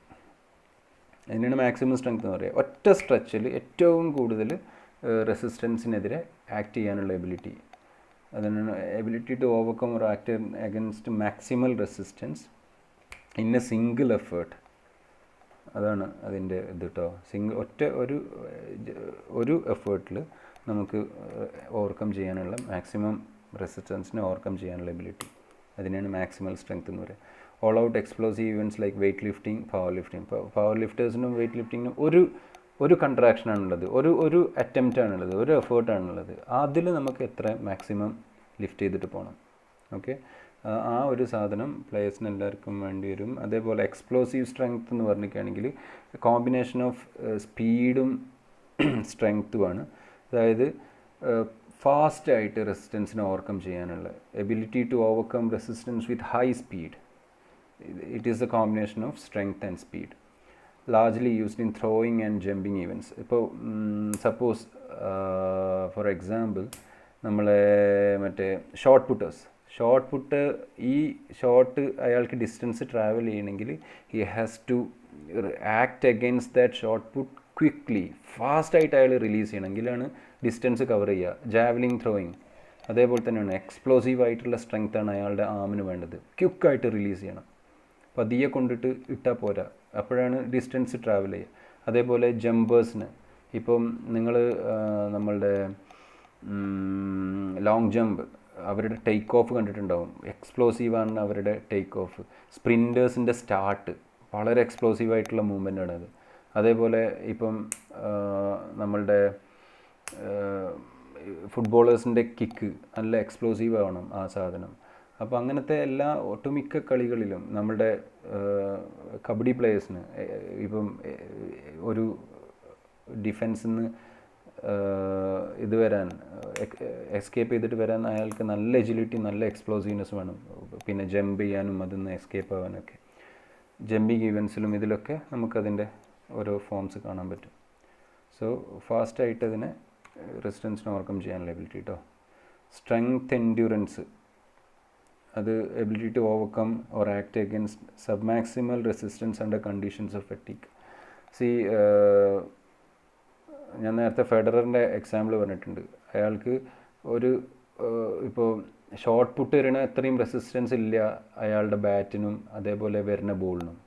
അതിനാണ് മാക്സിമം സ്ട്രെങ്ത് എന്ന് പറയുക. ഒറ്റ സ്ട്രെച്ചിൽ ഏറ്റവും കൂടുതൽ റെസിസ്റ്റൻസിനെതിരെ ആക്ട് ചെയ്യാനുള്ള എബിലിറ്റി, അതിനാണ് ability to overcome or act against maximal resistance in a single effort. അതാണ് അതിൻ്റെ ഇത് കേട്ടോ. ഒറ്റ ഒരു എഫേർട്ടിൽ നമുക്ക് ഓവർകം ചെയ്യാനുള്ള, മാക്സിമം റെസിസ്റ്റൻസിനെ ഓവർകം ചെയ്യാനുള്ള എബിലിറ്റി, അതിനാണ് മാക്സിമൽ സ്ട്രെങ്ത് എന്ന് പറയുക. All out explosive events like weight lifting, power lifting. Power ലിഫ്റ്റേഴ്സിനും വെയിറ്റ് ലിഫ്റ്റിങ്ങിനും ഒരു കൺട്രാക്ഷനാണുള്ളത്, ഒരു അറ്റംപ്റ്റാണുള്ളത്, ഒരു എഫേർട്ടാണുള്ളത്. അതിൽ നമുക്ക് എത്ര മാക്സിമം ലിഫ്റ്റ് ചെയ്തിട്ട് പോകണം. ഓക്കെ, ആ ഒരു സാധനം പ്ലേയേഴ്സിന് എല്ലാവർക്കും വേണ്ടി വരും. അതേപോലെ എക്സ്പ്ലോസീവ് സ്ട്രെങ്ത് എന്ന് പറഞ്ഞിരിക്കുകയാണെങ്കിൽ കോമ്പിനേഷൻ ഓഫ് സ്പീഡും സ്ട്രെങ്ത്തുമാണ്. അതായത് ഫാസ്റ്റായിട്ട് റെസിസ്റ്റൻസിനെ ഓവർകം ചെയ്യാനുള്ള ability to overcome resistance with high speed. It is a combination of strength and speed. Largely used in throwing and jumping events. ഇപ്പോൾ സപ്പോസ് ഫോർ എക്സാമ്പിൾ നമ്മളെ മറ്റേ ഷോർട്ട് പുട്ട്, ഈ ഷോട്ട് അയാൾക്ക് ഡിസ്റ്റൻസ് ട്രാവൽ ചെയ്യണമെങ്കിൽ he has to act against that short put quickly, ഫാസ്റ്റായിട്ട് അയാൾ release ചെയ്യണമെങ്കിലാണ് distance cover ചെയ്യുക. ജാവലിംഗ് ത്രോയിങ് അതേപോലെ തന്നെയാണ്. എക്സ്പ്ലോസീവ് ആയിട്ടുള്ള സ്ട്രെങ്ത്താണ് അയാളുടെ ആമിന് വേണ്ടത്. ക്വിക്കായിട്ട് റിലീസ് ചെയ്യണം, പതിയെ കൊണ്ടിട്ട് ഇട്ടാൽ പോരാ, അപ്പോഴാണ് ഡിസ്റ്റൻസ് ട്രാവൽ ചെയ്യുക. അതേപോലെ ജമ്പേഴ്സിന്, ഇപ്പം നിങ്ങൾ നമ്മളുടെ ലോങ് ജമ്പ്, അവരുടെ ടേക്ക് ഓഫ് കണ്ടിട്ടുണ്ടാവും, എക്സ്പ്ലോസീവാണ് അവരുടെ ടേക്ക് ഓഫ്. സ്പ്രിൻറ്റേഴ്സിൻ്റെ സ്റ്റാർട്ട് വളരെ എക്സ്പ്ലോസീവായിട്ടുള്ള മൂവ്മെൻ്റാണ് അത്. അതേപോലെ ഇപ്പം നമ്മളുടെ ഫുട്ബോളേഴ്സിൻ്റെ കിക്ക് നല്ല എക്സ്പ്ലോസീവ് ആവണം ആ സാധനം. അപ്പോൾ അങ്ങനത്തെ എല്ലാ ഒട്ടുമിക്ക കളികളിലും നമ്മുടെ കബഡി പ്ലേയേഴ്സിന് ഇപ്പം ഒരു ഡിഫെൻസിൽ നിന്ന് ഇത് വരാൻ, എസ്കേപ്പ് ചെയ്തിട്ട് വരാൻ അയാൾക്ക് നല്ല എജിലിറ്റി, നല്ല എക്സ്പ്ലോസീവ്നെസ് വേണം. പിന്നെ ജമ്പ് ചെയ്യാനും അതിൽ നിന്ന് എസ്കേപ്പ് ആവാനൊക്കെ. ജമ്പിങ് ഇവൻസിലും ഇതിലൊക്കെ നമുക്കതിൻ്റെ ഓരോ ഫോംസ് കാണാൻ പറ്റും. സോ ഫാസ്റ്റായിട്ട് അതിനെ റെസിസ്റ്റൻസിനെ ഓവർകം ചെയ്യാനുള്ള എബിലിറ്റി കേട്ടോ. സ്ട്രെങ്ത് എൻഡ്യൂറൻസ്, അത് ability to overcome or act against sub maximal resistance under conditions of fatigue. ഞാൻ നേരത്തെ ഫെഡററിൻ്റെ എക്സാമ്പിൾ പറഞ്ഞിട്ടുണ്ട്. അയാൾക്ക് ഒരു ഇപ്പോൾ ഷോർട്ട് പുട്ട് വരുന്ന അത്രയും റെസിസ്റ്റൻസ് ഇല്ല അയാളുടെ ബാറ്റിനും അതേപോലെ വരുന്ന ബോളിനും.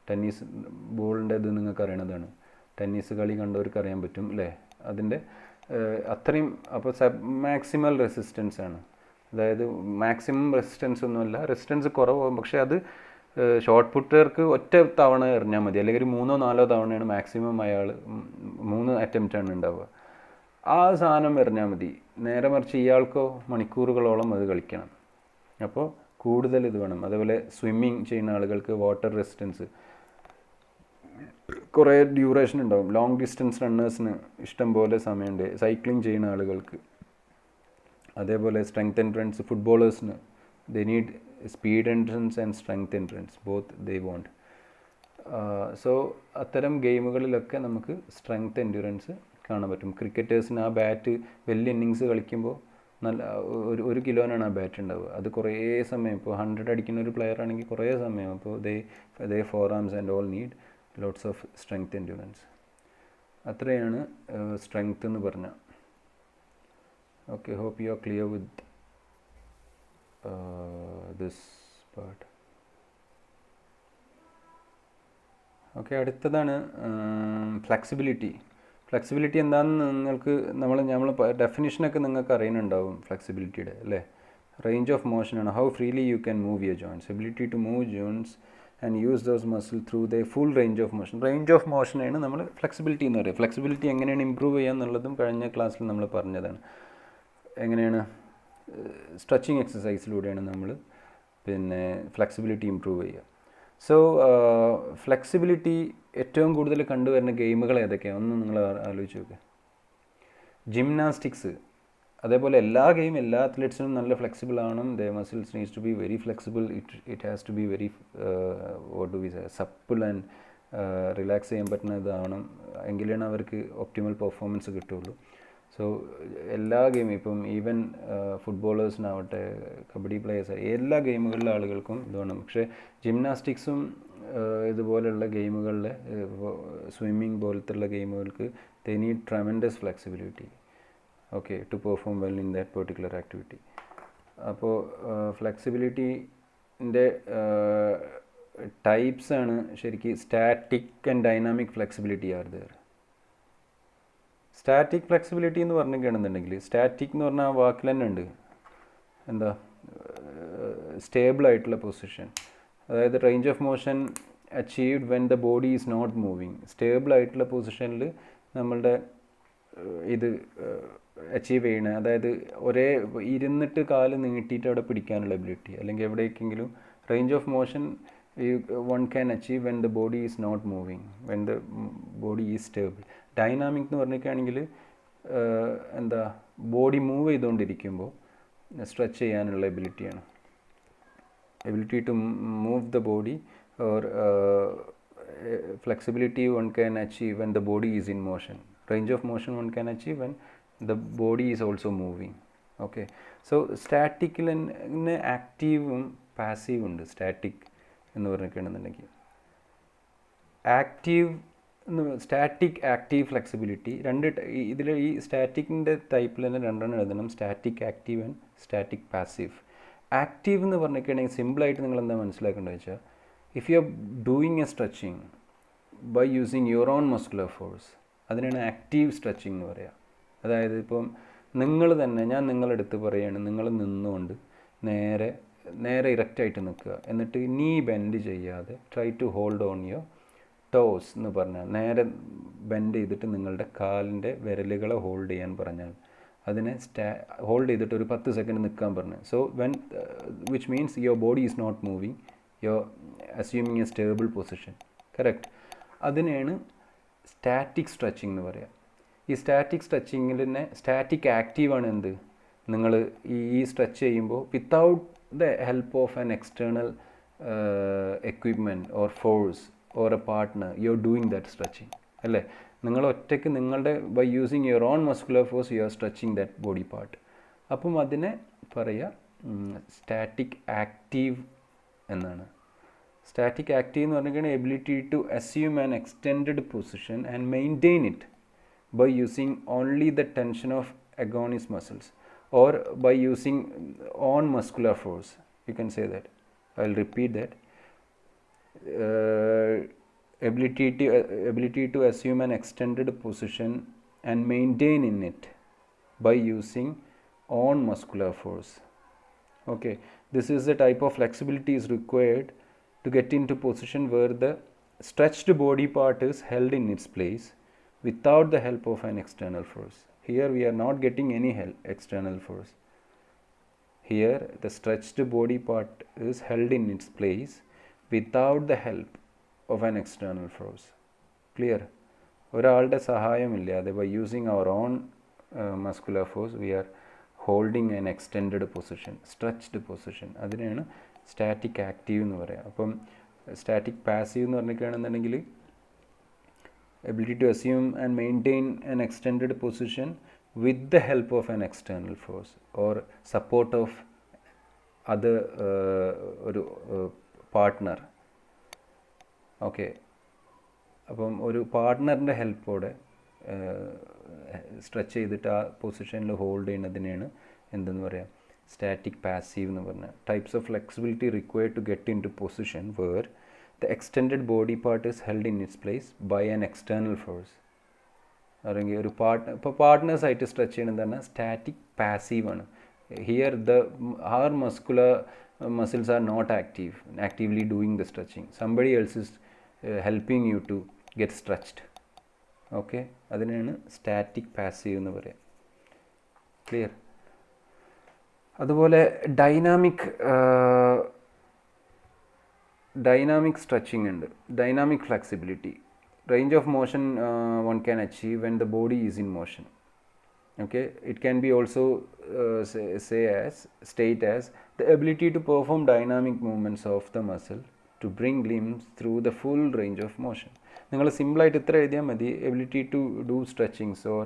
ടെന്നീസ് ബോളിൻ്റെ ഇത് നിങ്ങൾക്ക് അറിയണതാണ്, ടെന്നീസ് കളി കണ്ടവർക്ക് അറിയാൻ പറ്റും അല്ലേ, അതിൻ്റെ അത്രയും. അപ്പോൾ മാക്സിമൽ റെസിസ്റ്റൻസ് ആണ്, അതായത് മാക്സിമം റെസിസ്റ്റൻസ് ഒന്നുമല്ല, റെസിസ്റ്റൻസ് കുറവാകും. പക്ഷേ അത് ഷോർട്ട് പുട്ടർക്ക് ഒറ്റ തവണ എറിഞ്ഞാൽ മതി, അല്ലെങ്കിൽ ഒരു 3-4 തവണയാണ് മാക്സിമം. അയാൾ 3 അറ്റംപ്റ്റാണ് ഉണ്ടാവുക. ആ സാധനം എറിഞ്ഞാൽ മതി. നേരെ മറിച്ച് ഇയാൾക്കോ മണിക്കൂറുകളോളം അത് കളിക്കണം. അപ്പോൾ കൂടുതൽ ഇത് വേണം. അതേപോലെ സ്വിമ്മിങ് ചെയ്യുന്ന ആളുകൾക്ക് വാട്ടർ റെസിസ്റ്റൻസ് കുറേ ഡ്യൂറേഷൻ ഉണ്ടാവും. ലോങ് ഡിസ്റ്റൻസ് റണ്ണേഴ്സിന് ഇഷ്ടം പോലെ സമയമുണ്ട്. സൈക്ലിംഗ് ചെയ്യുന്ന ആളുകൾക്ക്, അതേപോലെ സ്ട്രെങ്ത് എൻട്രൻസ് ഫുട്ബോളേഴ്സിന് they need speed endurance and strength endurance, both they want. So അത്തരം ഗെയിമുകളിലൊക്കെ നമുക്ക് സ്ട്രെങ്ത് എൻഡ്യൂറൻസ് കാണാൻ പറ്റും. ക്രിക്കറ്റേഴ്സിന് ആ ബാറ്റ് വലിയ ഇന്നിങ്സ് കളിക്കുമ്പോൾ നല്ല 1 കിലോനാണ് ആ ബാറ്റ് ഉണ്ടാവുക. അത് കുറേ സമയം, ഇപ്പോൾ 100 അടിക്കുന്ന ഒരു പ്ലെയർ ആണെങ്കിൽ കുറേ സമയം, അപ്പോൾ they forearms and all need lots of strength endurance. അത്രയാണ് സ്ട്രെങ്ത് എന്ന് പറഞ്ഞാൽ. Okay, hope you are clear with this part. Okay, അടുത്തതാണ് ഫ്ലെക്സിബിലിറ്റി. ഫ്ലെക്സിബിലിറ്റി എന്താണെന്ന് നിങ്ങൾക്ക് നമ്മൾ ഡെഫിനിഷനൊക്കെ നിങ്ങൾക്ക് അറിയുന്നുണ്ടാവും ഫ്ലെക്സിബിലിറ്റിയുടെ അല്ലേ. റേഞ്ച് ഓഫ് മോഷനാണ്, how freely you can move your joints, ability to move joints and use those muscle through the full range of motion. Range of മോഷനാണ് നമ്മൾ ഫ്ലെക്സിബിലിറ്റി എന്ന് പറയുക. ഫ്ലെക്സിബിലിറ്റി എങ്ങനെയാണ് ഇമ്പ്രൂവ് ചെയ്യുക എന്നുള്ളതും കഴിഞ്ഞ ക്ലാസ്സിൽ നമ്മൾ പറഞ്ഞതാണ്. എങ്ങനെയാണ് സ്ട്രെച്ചിങ് എക്സസൈസിലൂടെയാണ് നമ്മൾ ഫ്ലെക്സിബിലിറ്റി ഇമ്പ്രൂവ് ചെയ്യുക. സോ ഫ്ലെക്സിബിലിറ്റി ഏറ്റവും കൂടുതൽ കണ്ടുവരുന്ന ഗെയിമുകൾ ഏതൊക്കെയാണ് ഒന്ന് നിങ്ങൾ ആലോചിച്ച് നോക്കുക. ജിംനാസ്റ്റിക്സ്, അതേപോലെ എല്ലാ അത്ലറ്റ്സിനും നല്ല ഫ്ലെക്സിബിൾ ആണ്. The muscles needs to be very flexible. It has to be very what do we say supple and relax ചെയ്യാൻ പറ്റുന്ന ഇതാണ്, എങ്കിലാണ് അവർക്ക് ഒപ്റ്റിമൽ പെർഫോമൻസ് കിട്ടുള്ളൂ. സോ എല്ലാ ഗെയിമും, ഇപ്പം ഈവൻ ഫുട്ബോളേഴ്സിനാവട്ടെ, കബഡി പ്ലേയേഴ്സ്, എല്ലാ ഗെയിമുകളിലെ ആളുകൾക്കും ഇത് വേണം. പക്ഷേ ജിംനാസ്റ്റിക്സും ഇതുപോലെയുള്ള ഗെയിമുകളിൽ, സ്വിമ്മിങ് പോലത്തുള്ള ഗെയിമുകൾക്ക് they need tremendous flexibility, okay, to perform well in that particular activity. അപ്പോൾ ഫ്ലെക്സിബിലിറ്റിൻ്റെ ടൈപ്സ് ആണ് ശരിക്കും static and dynamic flexibility are there. Static flexibility എന്ന് പറഞ്ഞിരിക്കുകയാണെന്നുണ്ടെങ്കിൽ, സ്റ്റാറ്റിക് എന്ന് പറഞ്ഞാൽ ആ വാക്കിൽ തന്നെ ഉണ്ട്, എന്താ, സ്റ്റേബിളായിട്ടുള്ള പൊസിഷൻ. അതായത് range of motion achieved when the body is not moving. സ്റ്റേബിളായിട്ടുള്ള പൊസിഷനിൽ നമ്മളുടെ ഇത് അച്ചീവ് ചെയ്യണ, അതായത് ഒരേ ഇരുന്നിട്ട് കാല് നീട്ടിയിട്ട് അവിടെ പിടിക്കാനുള്ള എബിലിറ്റി, അല്ലെങ്കിൽ എവിടേക്കെങ്കിലും range of motion one can achieve when the body is not moving, when the body is stable. Dynamic എന്ന് പറഞ്ഞിരിക്കുകയാണെങ്കിൽ എന്താ, ബോഡി മൂവ് ചെയ്തുകൊണ്ടിരിക്കുമ്പോൾ സ്ട്രെച്ച് ചെയ്യാനുള്ള എബിലിറ്റിയാണ്. Ability to move the body or flexibility one can achieve when the body is in motion. Range of motion one can achieve when the body is also moving. Okay, so സ്റ്റാറ്റിക്കിൽ തന്നെ ആക്റ്റീവും പാസീവും ഉണ്ട്. Static എന്ന് പറഞ്ഞിരിക്കുകയാണെന്നുണ്ടെങ്കിൽ static active flexibility ഇതിൽ ഈ സ്റ്റാറ്റിക്കിൻ്റെ ടൈപ്പിൽ തന്നെ 2 എഴുതണം, static active and static passive. Active എന്ന് പറഞ്ഞിരിക്കുകയാണെങ്കിൽ സിമ്പിളായിട്ട് നിങ്ങൾ എന്താ മനസ്സിലാക്കേണ്ടത് വെച്ചാൽ, if you are doing a stretching by using your own muscular force, അതിനാണ് ആക്റ്റീവ് സ്ട്രെച്ചിങ് എന്ന് പറയുക. അതായത് ഇപ്പം നിങ്ങൾ തന്നെ, ഞാൻ നിങ്ങളെടുത്ത് പറയുകയാണ്, നിങ്ങൾ നിന്നുകൊണ്ട് നേരെ ഇറക്റ്റായിട്ട് നിൽക്കുക, എന്നിട്ട് നീ ബെൻഡ് ചെയ്യാതെ try to hold on your toes എന്ന് പറഞ്ഞാൽ, നേരെ ബെൻഡ് ചെയ്തിട്ട് നിങ്ങളുടെ കാലിൻ്റെ വിരലുകളെ ഹോൾഡ് ചെയ്യാൻ പറഞ്ഞാൽ, അതിനെ ഹോൾഡ് ചെയ്തിട്ട് ഒരു 10 സെക്കൻഡ് നിൽക്കാൻ പറഞ്ഞു. So which means your body is not moving, your assuming a stable position, correct. അതിനെയാണ് സ്റ്റാറ്റിക് സ്ട്രെച്ചിങ് എന്ന് പറയുക. ഈ സ്റ്റാറ്റിക് സ്ട്രെച്ചിങ്ങിൽ തന്നെ സ്റ്റാറ്റിക് ആക്റ്റീവാണ് എന്ത്, നിങ്ങൾ ഈ സ്ട്രെച്ച് ചെയ്യുമ്പോൾ without the help of an external equipment or force or a partner, you're doing that stretching. അല്ലേ, നിങ്ങൾ ഒറ്റയ്ക്ക് നിങ്ങളുടെ by using your own muscular force you are stretching that body part. അപ്പം അതിനെ പറയുക സ്റ്റാറ്റിക് ആക്റ്റീവ് എന്നാണ്. Static active എന്ന് പറഞ്ഞിട്ടുണ്ടെങ്കിൽ ability to assume an extended position and maintain it by using only the tension of agonist muscles or by using on muscular force. You can say that. I'll repeat that. Ability to assume an extended position and maintain in it by using on muscular force. Okay, this is the type of flexibility is required to get into position where the stretched body part is held in its place without the help of an external force. Here we are not getting any external force. Here the stretched body part is held in its place without the help of an external force. Clear? ഒരാളുടെ സഹായമില്ലാതെ by using our own muscular force we are holding an extended position, stretched position. അതിനെയാണ് static active എന്ന് പറയുക. അപ്പം static passive എന്ന് പറഞ്ഞിരിക്കുകയാണെന്നുണ്ടെങ്കിൽ ability to assume and maintain an extended position with the help of an external force or support of other ഒരു partner. Okay, അപ്പം ഒരു പാർട്ട്ണറിൻ്റെ ഹെൽപ്പോടെ stretch ചെയ്തിട്ട് ആ പൊസിഷനിൽ ഹോൾഡ് ചെയ്യുന്നതിനെയാണ് എന്തെന്ന് പറയാം, സ്റ്റാറ്റിക് പാസീവ് എന്ന് പറഞ്ഞാൽ. Types of flexibility required to get in to position where the extended body part is held in its place by an external force. അല്ലെങ്കിൽ ഒരു ഇപ്പോൾ പാർട്ട്നേഴ്സായിട്ട് സ്ട്രെച്ച് ചെയ്യണത് തന്നെ സ്റ്റാറ്റിക് പാസീവ് ആണ്. Here our muscular muscles are not actively doing the stretching. Somebody else is helping you to get stretched. Okay, അതിനാണ് static passive എന്ന് പറയാം. Clear? അതുപോലെ dynamic stretching and dynamic flexibility. Range of motion one can achieve when the body is in motion. Okay, it can be also state as the ability to perform dynamic movements of the muscle to bring limbs through the full range of motion. നിങ്ങൾ സിമ്പിളായിട്ട് ഇത്ര എഴുതിയാൽ മതി, ability to do stretchings or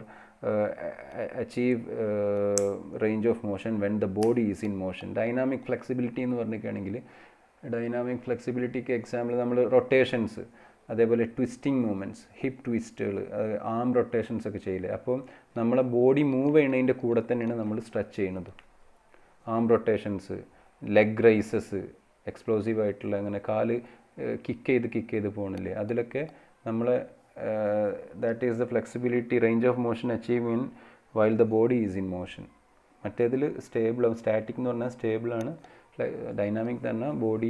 achieve range of motion when the body is in motion. Dynamic flexibility എന്ന് പറഞ്ഞിരിക്കുകയാണെങ്കിൽ dynamic ഫ്ലെക്സിബിലിറ്റിക്ക് example നമ്മൾ rotations, അതേപോലെ ട്വിസ്റ്റിംഗ് മൂവ്മെൻറ്റ്സ്, ഹിപ്പ് ട്വിസ്റ്റുകൾ, ആം റൊട്ടേഷൻസ് ഒക്കെ ചെയ്യില്ലേ. അപ്പം നമ്മളെ ബോഡി മൂവ് ചെയ്യുന്നതിൻ്റെ കൂടെ തന്നെയാണ് നമ്മൾ സ്ട്രെച്ച് ചെയ്യുന്നത്. Arm rotations, leg raises, explosive ആയിട്ടുള്ള അങ്ങനെ കാല് കിക്ക് ചെയ്ത് പോകണില്ലേ, അതിലൊക്കെ നമ്മളെ that is the flexibility range of motion achieve in while the body is in motion. മറ്റേതിൽ സ്റ്റേബിളാണ്. സ്റ്റാറ്റിക് എന്ന് പറഞ്ഞാൽ സ്റ്റേബിളാണ്. ഡൈനാമിക് തന്നെ ബോഡി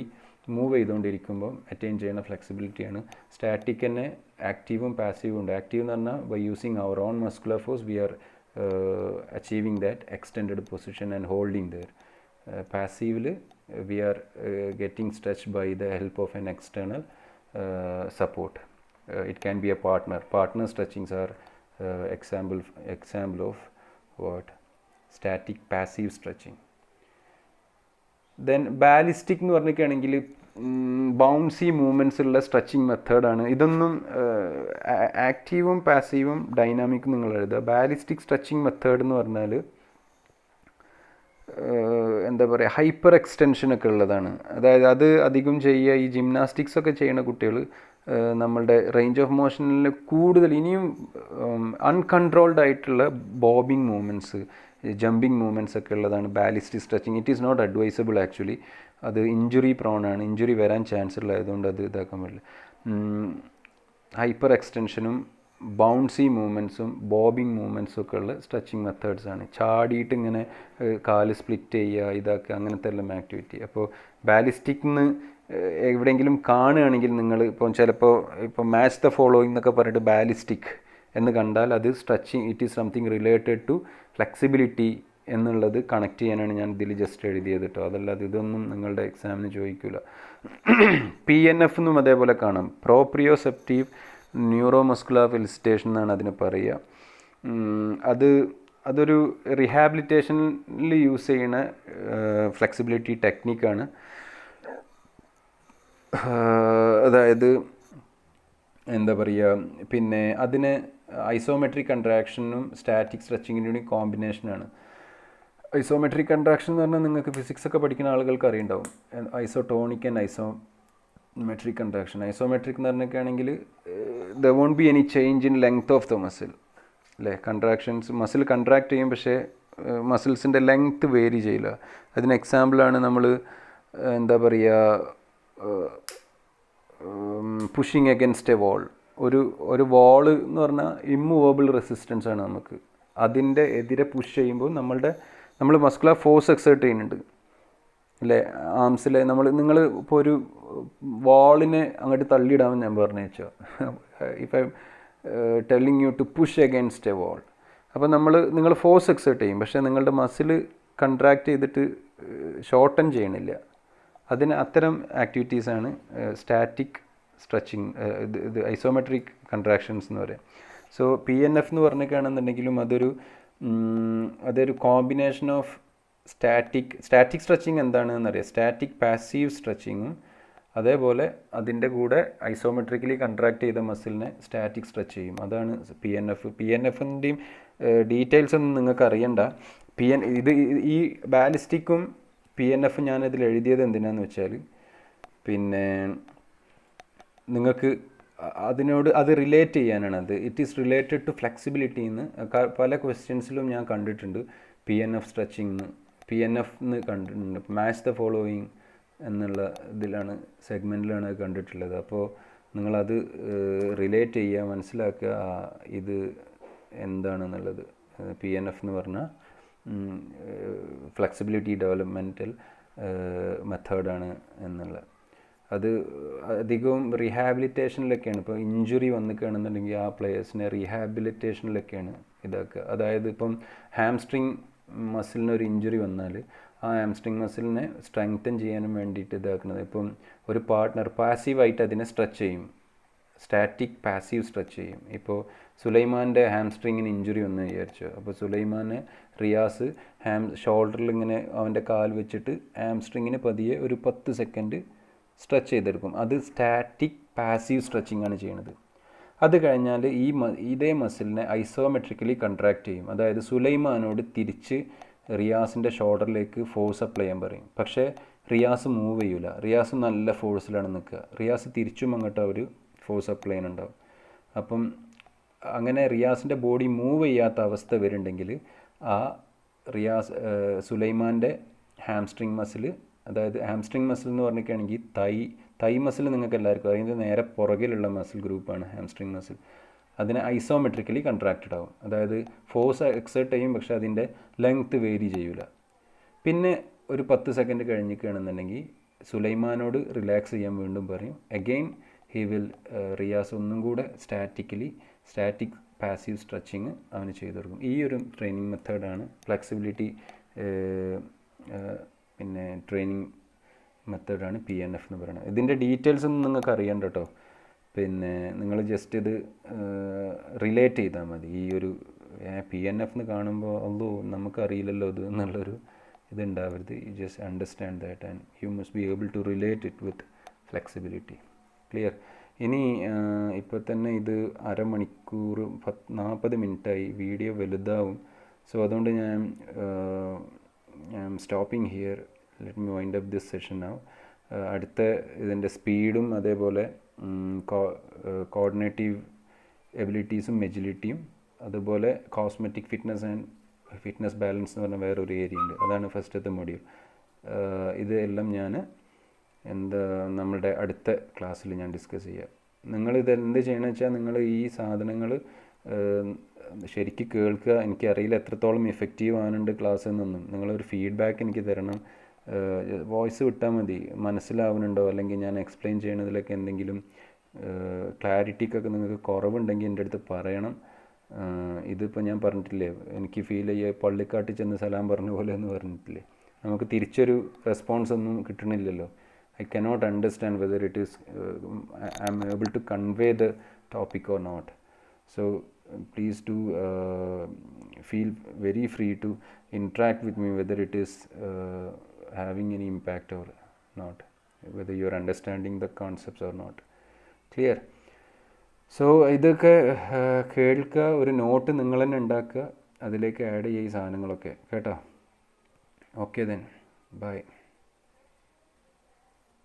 മൂവ് ചെയ്തുകൊണ്ടിരിക്കുമ്പോൾ അറ്റൈൻ ചെയ്യുന്ന ഫ്ലെക്സിബിലിറ്റിയാണ്. സ്റ്റാറ്റിക് തന്നെ ആക്റ്റീവും പാസീവും ഉണ്ട്. ആക്റ്റീവ് എന്ന് പറഞ്ഞാൽ by using our own muscular force we are achieving that extended position and holding there. പാസീവിൽ we are getting stretch by the help of an external support. It can be a partner stretchings are example of what? Static passive stretching. Then ballistic എന്ന് പറഞ്ഞിരിക്കുകയാണെങ്കിൽ bouncy movements ഉള്ള stretching മെത്തേഡാണ്. ഇതൊന്നും ആക്റ്റീവും പാസീവും ഡൈനാമിക്കും നിങ്ങൾ എഴുതുക. Ballistic stretching method എന്ന് പറഞ്ഞാൽ എന്താ പറയുക, ഹൈപ്പർ എക്സ്റ്റൻഷനൊക്കെ ഉള്ളതാണ്. അതായത് അത് അധികം ചെയ്യുക ഈ ജിംനാസ്റ്റിക്സ് ഒക്കെ ചെയ്യുന്ന കുട്ടികൾ നമ്മളുടെ റേഞ്ച് ഓഫ് മോഷനിൽ കൂടുതൽ ഇനിയും അൺകൺട്രോൾഡ് ആയിട്ടുള്ള ബോബിങ് മൂവ്മെൻറ്റ്സ്, ജമ്പിങ് മൂവ്മെൻറ്റ്സ് ഒക്കെ ഉള്ളതാണ് ballistic stretching. It is not advisable actually. അത് ഇഞ്ചുറി പ്രോണാണ്, ഇഞ്ചുറി വരാൻ ചാൻസ് ഉള്ളതുകൊണ്ട് അത് ഇതാക്കാൻ പറ്റില്ല. ഹൈപ്പർ എക്സ്റ്റൻഷനും ബൗൺസി മൂവ്മെൻറ്റ്സും ബോബിങ് മൂവ്മെൻറ്റ്സും ഒക്കെ ഉള്ള സ്ട്രെച്ചിങ് മെത്തേഡ്സാണ്. ചാടിയിട്ട് ഇങ്ങനെ കാല് സ്പ്ലിറ്റ് ചെയ്യുക, ഇതാക്കുക, അങ്ങനത്തെ എല്ലാം ആക്ടിവിറ്റി. അപ്പോൾ ബാലിസ്റ്റിക്ന്ന് എവിടെയെങ്കിലും കാണുകയാണെങ്കിൽ നിങ്ങൾ ഇപ്പോൾ മാച്ച് ദ ഫോളോയിങ് എന്നൊക്കെ പറഞ്ഞിട്ട് ബാലിസ്റ്റിക് എന്ന് കണ്ടാൽ അത് stretching, it is something related to flexibility എന്നുള്ളത് കണക്ട് ചെയ്യാനാണ് ഞാൻ ഇതിൽ ജസ്റ്റ് എഴുതിയത് കേട്ടോ. അതല്ലാതെ ഇതൊന്നും നിങ്ങളുടെ എക്സാമിന് ചോദിക്കില്ല. PNF എന്നും അതേപോലെ കാണാം, പ്രോപ്രിയോസെപ്റ്റീവ് ന്യൂറോ മസ്കുലർ ഫെലിസിറ്റേഷൻ എന്നാണ് അതിന് പറയുക. അതൊരു റിഹാബിലിറ്റേഷനിൽ യൂസ് ചെയ്യുന്ന ഫ്ലെക്സിബിലിറ്റി ടെക്നിക്കാണ്. അതായത് എന്താ പറയുക, പിന്നെ അതിന് ഐസോമെട്രിക് കൺട്രാക്ഷനും സ്റ്റാറ്റിക് സ്ട്രെച്ചിങ്ങിൻ്റെയും കോമ്പിനേഷനാണ്. ഐസോമെട്രിക് കൺട്രാക്ഷൻ എന്ന് പറഞ്ഞാൽ നിങ്ങൾക്ക് ഫിസിക്സ് ഒക്കെ പഠിക്കുന്ന ആളുകൾക്ക് അറിയുണ്ടാവും. Isotonic and isometric contraction. Isometric എന്ന് പറഞ്ഞൊക്കെയാണെങ്കിൽ there won't be any change in length of the muscle അല്ലേ. കൺട്രാക്ഷൻസ് മസിൽ കൺട്രാക്ട് ചെയ്യും, പക്ഷേ മസിൽസിൻ്റെ ലെങ്ത്ത് വേരി ചെയ്യില്ല. അതിന് എക്സാമ്പിളാണ് നമ്മൾ എന്താ പറയുക, പുഷിങ് അഗൻസ്റ്റ് എ വാൾ. ഒരു വാള് എന്ന് പറഞ്ഞാൽ ഇമ്മൂവബിൾ റെസിസ്റ്റൻസ് ആണ് നമുക്ക്. അതിൻ്റെ എതിരെ പുഷ് ചെയ്യുമ്പോൾ നമ്മൾ മസ്കുലർ ഫോഴ്സ് എക്സേർട്ട് ചെയ്യുന്നുണ്ട് അല്ലേ ആംസിലെ. നിങ്ങൾ ഇപ്പോൾ ഒരു വാളിനെ അങ്ങോട്ട് തള്ളിയിടാമെന്ന് ഞാൻ പറഞ്ഞു വെച്ചോ. If I telling you to push against a wall, അപ്പോൾ നിങ്ങൾ ഫോഴ്സ് എക്സേർട്ട് ചെയ്യും, പക്ഷേ നിങ്ങളുടെ മസിൽ കൺട്രാക്ട് ചെയ്തിട്ട് ഷോർട്ടൻ ചെയ്യണില്ല. അത്തരം ആക്ടിവിറ്റീസാണ് സ്റ്റാറ്റിക് സ്ട്രെച്ചിങ്, ഇത് ഐസോമെട്രിക് കൺട്രാക്ഷൻസ് എന്ന് പറയും. സോ PNF എന്ന് പറഞ്ഞിട്ടാണെന്നുണ്ടെങ്കിലും അതൊരു കോമ്പിനേഷൻ ഓഫ് സ്റ്റാറ്റിക് സ്ട്രെച്ചിങ് എന്താണെന്നറിയാം, സ്റ്റാറ്റിക് പാസീവ് സ്ട്രെച്ചിങ്ങും അതേപോലെ അതിൻ്റെ കൂടെ ഐസോമെട്രിക്കലി കൺട്രാക്ട് ചെയ്ത മസിലിനെ സ്റ്റാറ്റിക് സ്ട്രെച്ച് ചെയ്യും. അതാണ് PNFിൻ്റെയും ഡീറ്റെയിൽസ് ഒന്നും നിങ്ങൾക്ക് അറിയണ്ട. ഈ ബാലിസ്റ്റിക്കും PNF ഞാനതിൽ എഴുതിയത് എന്തിനാന്ന് വെച്ചാൽ, പിന്നെ നിങ്ങൾക്ക് അത് റിലേറ്റ് ചെയ്യാനാണ്. It is related to flexibility എന്ന് പല ക്വസ്റ്റ്യൻസിലും ഞാൻ കണ്ടിട്ടുണ്ട്. PNF സ്ട്രെച്ചിങ് PNF എന്ന് കണ്ടിട്ടുണ്ട്. മാച്ച് ദ ഫോളോയിങ് എന്നുള്ള സെഗ്മെൻറ്റിലാണ് അത് കണ്ടിട്ടുള്ളത്. അപ്പോൾ നിങ്ങളത് റിലേറ്റ് ചെയ്യുക, മനസ്സിലാക്കുക ഇത് എന്താണെന്നുള്ളത്. PNF എന്ന് പറഞ്ഞാൽ ഫ്ലെക്സിബിലിറ്റി ഡെവലപ്മെൻറ്റൽ മെത്തേഡാണ് എന്നുള്ളത്. അത് അധികവും റീഹാബിലിറ്റേഷനിലൊക്കെയാണ്. ഇപ്പോൾ ഇഞ്ചുറി വന്നിക്കുകയാണെന്നുണ്ടെങ്കിൽ ആ പ്ലെയേഴ്സിനെ റീഹാബിലിറ്റേഷനിലൊക്കെയാണ് ഇതാക്കുക. അതായത് ഇപ്പം ഹാംസ്ട്രിങ് മസിലിനൊരു ഇഞ്ചുറി വന്നാൽ ആ ഹാംസ്ട്രിങ് മസിലിനെ സ്ട്രെങ്തൻ ചെയ്യാനും വേണ്ടിയിട്ട് ഇതാക്കുന്നത്. ഇപ്പം ഒരു പാർട്ട്ണർ പാസീവായിട്ട് അതിനെ സ്ട്രെച്ച് ചെയ്യും, സ്റ്റാറ്റിക് പാസീവ് സ്ട്രെച്ച് ചെയ്യും. ഇപ്പോൾ സുലൈമാൻ്റെ ഹാംസ്ട്രിങ്ങിന് ഇഞ്ചുറി വന്ന് വിചാരിച്ചു. അപ്പോൾ സുലൈമാനെ റിയാസ് ഷോൾഡറിൽ ഇങ്ങനെ അവൻ്റെ കാൽ വെച്ചിട്ട് ഹാംസ്ട്രിങ്ങിന് പതിയെ ഒരു 10 സെക്കൻഡ് സ്ട്രെച്ച് ചെയ്തെടുക്കും. അത് സ്റ്റാറ്റിക് പാസീവ് സ്ട്രെച്ചിങ് ആണ് ചെയ്യുന്നത്. അത് കഴിഞ്ഞാൽ ഇതേ മസിലിനെ ഐസോമെട്രിക്കലി കൺട്രാക്ട് ചെയ്യും. അതായത് സുലൈമാനോട് തിരിച്ച് റിയാസിൻ്റെ ഷോൾഡറിലേക്ക് ഫോഴ്സ് അപ്ലൈ ചെയ്യാൻ പറയും. പക്ഷേ റിയാസ് മൂവ് ചെയ്യില്ല, റിയാസ് നല്ല ഫോഴ്സിലാണ് നിൽക്കുക. റിയാസ് തിരിച്ചും അങ്ങോട്ട് അവർ ഫോഴ്സ് അപ്ലൈ ചെയ്യുന്നുണ്ടാവും. അപ്പം അങ്ങനെ റിയാസിൻ്റെ ബോഡി മൂവ് ചെയ്യാത്ത അവസ്ഥ വരുന്നുണ്ടെങ്കിൽ ആ സുലൈമാൻ്റെ ഹാംസ്ട്രിങ് മസിൽ, അതായത് ഹാംസ്ട്രിങ് മസിൽ എന്ന് പറഞ്ഞിട്ടാണെങ്കിൽ തൈ മസിൽ നിങ്ങൾക്ക് എല്ലാവർക്കും അറിയുന്നത് നേരെ പുറകിലുള്ള മസിൽ ഗ്രൂപ്പാണ് ഹാംസ്ട്രിങ് മസിൽ. അതിനെ ഐസോമെട്രിക്കലി കൺട്രാക്റ്റഡ് ആവും. അതായത് ഫോഴ്സ് എക്സേർട്ട് ചെയ്യും, പക്ഷേ അതിൻ്റെ ലെങ്ത്ത് വേരി ചെയ്യില്ല. പിന്നെ ഒരു 10 സെക്കൻഡ് കഴിഞ്ഞിരിക്കുകയാണെന്നുണ്ടെങ്കിൽ സുലൈമാനോട് റിലാക്സ് ചെയ്യാൻ വീണ്ടും പറയും. അഗെയിൻ റിയാസ് ഒന്നും കൂടെ സ്റ്റാറ്റിക് പാസീവ് സ്ട്രെച്ചിങ് അവന് ചെയ്തു കൊടുക്കും. ഈ ഒരു ട്രെയിനിങ് മെത്തേഡാണ് ഫ്ലെക്സിബിലിറ്റി പിന്നെ ട്രെയിനിങ് മെത്തേഡാണ് PNF എന്ന് പറയുന്നത്. ഇതിൻ്റെ ഡീറ്റെയിൽസ് ഒന്നും നിങ്ങൾക്ക് അറിയണ്ട കേട്ടോ. പിന്നെ നിങ്ങൾ ജസ്റ്റ് ഇത് റിലേറ്റ് ചെയ്താൽ മതി. ഈ ഒരു PNF എന്ന് കാണുമ്പോൾ നമുക്കറിയില്ലല്ലോ ഇത് എന്നുള്ളൊരു ഇതുണ്ടാവരുത്. You just understand that and you must be able to relate it with flexibility. Clear? ഇനി ഇപ്പോൾ തന്നെ ഇത് അരമണിക്കൂർ 40 മിനിറ്റായി, വീഡിയോ വലുതാവും. സോ അതുകൊണ്ട് ഞാൻ stopping here. Let me wind up this session now. അടുത്ത ഇതിൻ്റെ സ്പീഡും അതേപോലെ കോർഡിനേറ്റീവ് എബിലിറ്റീസും മെജിലിറ്റിയും അതുപോലെ cosmetic fitness and fitness balance എന്ന് പറഞ്ഞ വേറൊരു ഏരിയ ഉണ്ട്. അതാണ് ഫസ്റ്റത്തെ മൊഡ്യൂൾ. ഇതെല്ലാം ഞാൻ നമ്മളുടെ അടുത്ത ക്ലാസ്സിൽ ഞാൻ ഡിസ്കസ് ചെയ്യാം. നിങ്ങളിത് എന്ത് ചെയ്യണമെന്ന് വെച്ചാൽ നിങ്ങൾ ഈ സാധനങ്ങൾ ശരിക്കും കേൾക്കുക. എനിക്കറിയില്ല എത്രത്തോളം ഇഫക്റ്റീവ് ആകുന്നുണ്ട് ക്ലാസ് എന്നൊന്നും. നിങ്ങളൊരു ഫീഡ്ബാക്ക് എനിക്ക് തരണം. വോയിസ് വിട്ടാൽ മതി. മനസ്സിലാവുന്നുണ്ടോ, അല്ലെങ്കിൽ ഞാൻ എക്സ്പ്ലെയിൻ ചെയ്യണതിലൊക്കെ എന്തെങ്കിലും ക്ലാരിറ്റിക്കൊക്കെ നിങ്ങൾക്ക് കുറവുണ്ടെങ്കിൽ എൻ്റെ അടുത്ത് പറയണം. ഇതിപ്പോൾ ഞാൻ പറഞ്ഞിട്ടില്ലേ, എനിക്ക് ഫീൽ ചെയ്യുക പള്ളിക്കാട്ടിൽ ചെന്ന് സലാം പറഞ്ഞ പോലെ എന്ന് പറഞ്ഞിട്ടില്ലേ, നമുക്ക് തിരിച്ചൊരു റെസ്പോൺസ് ഒന്നും കിട്ടണില്ലല്ലോ. I cannot understand whether it is I am able to convey the topic or not. So please do feel very free to interact with me whether it is having any impact or not. whether you are understanding the concepts or not. Clear? So ഇതൊക്കെ കേൾക്കുക, ഒരു not നിങ്ങൾ തന്നെ ഉണ്ടാക്കുക, അതിലേക്ക് add ചെയ്യുക ഈ സാധനങ്ങളൊക്കെ കേട്ടോ. Okay then bye.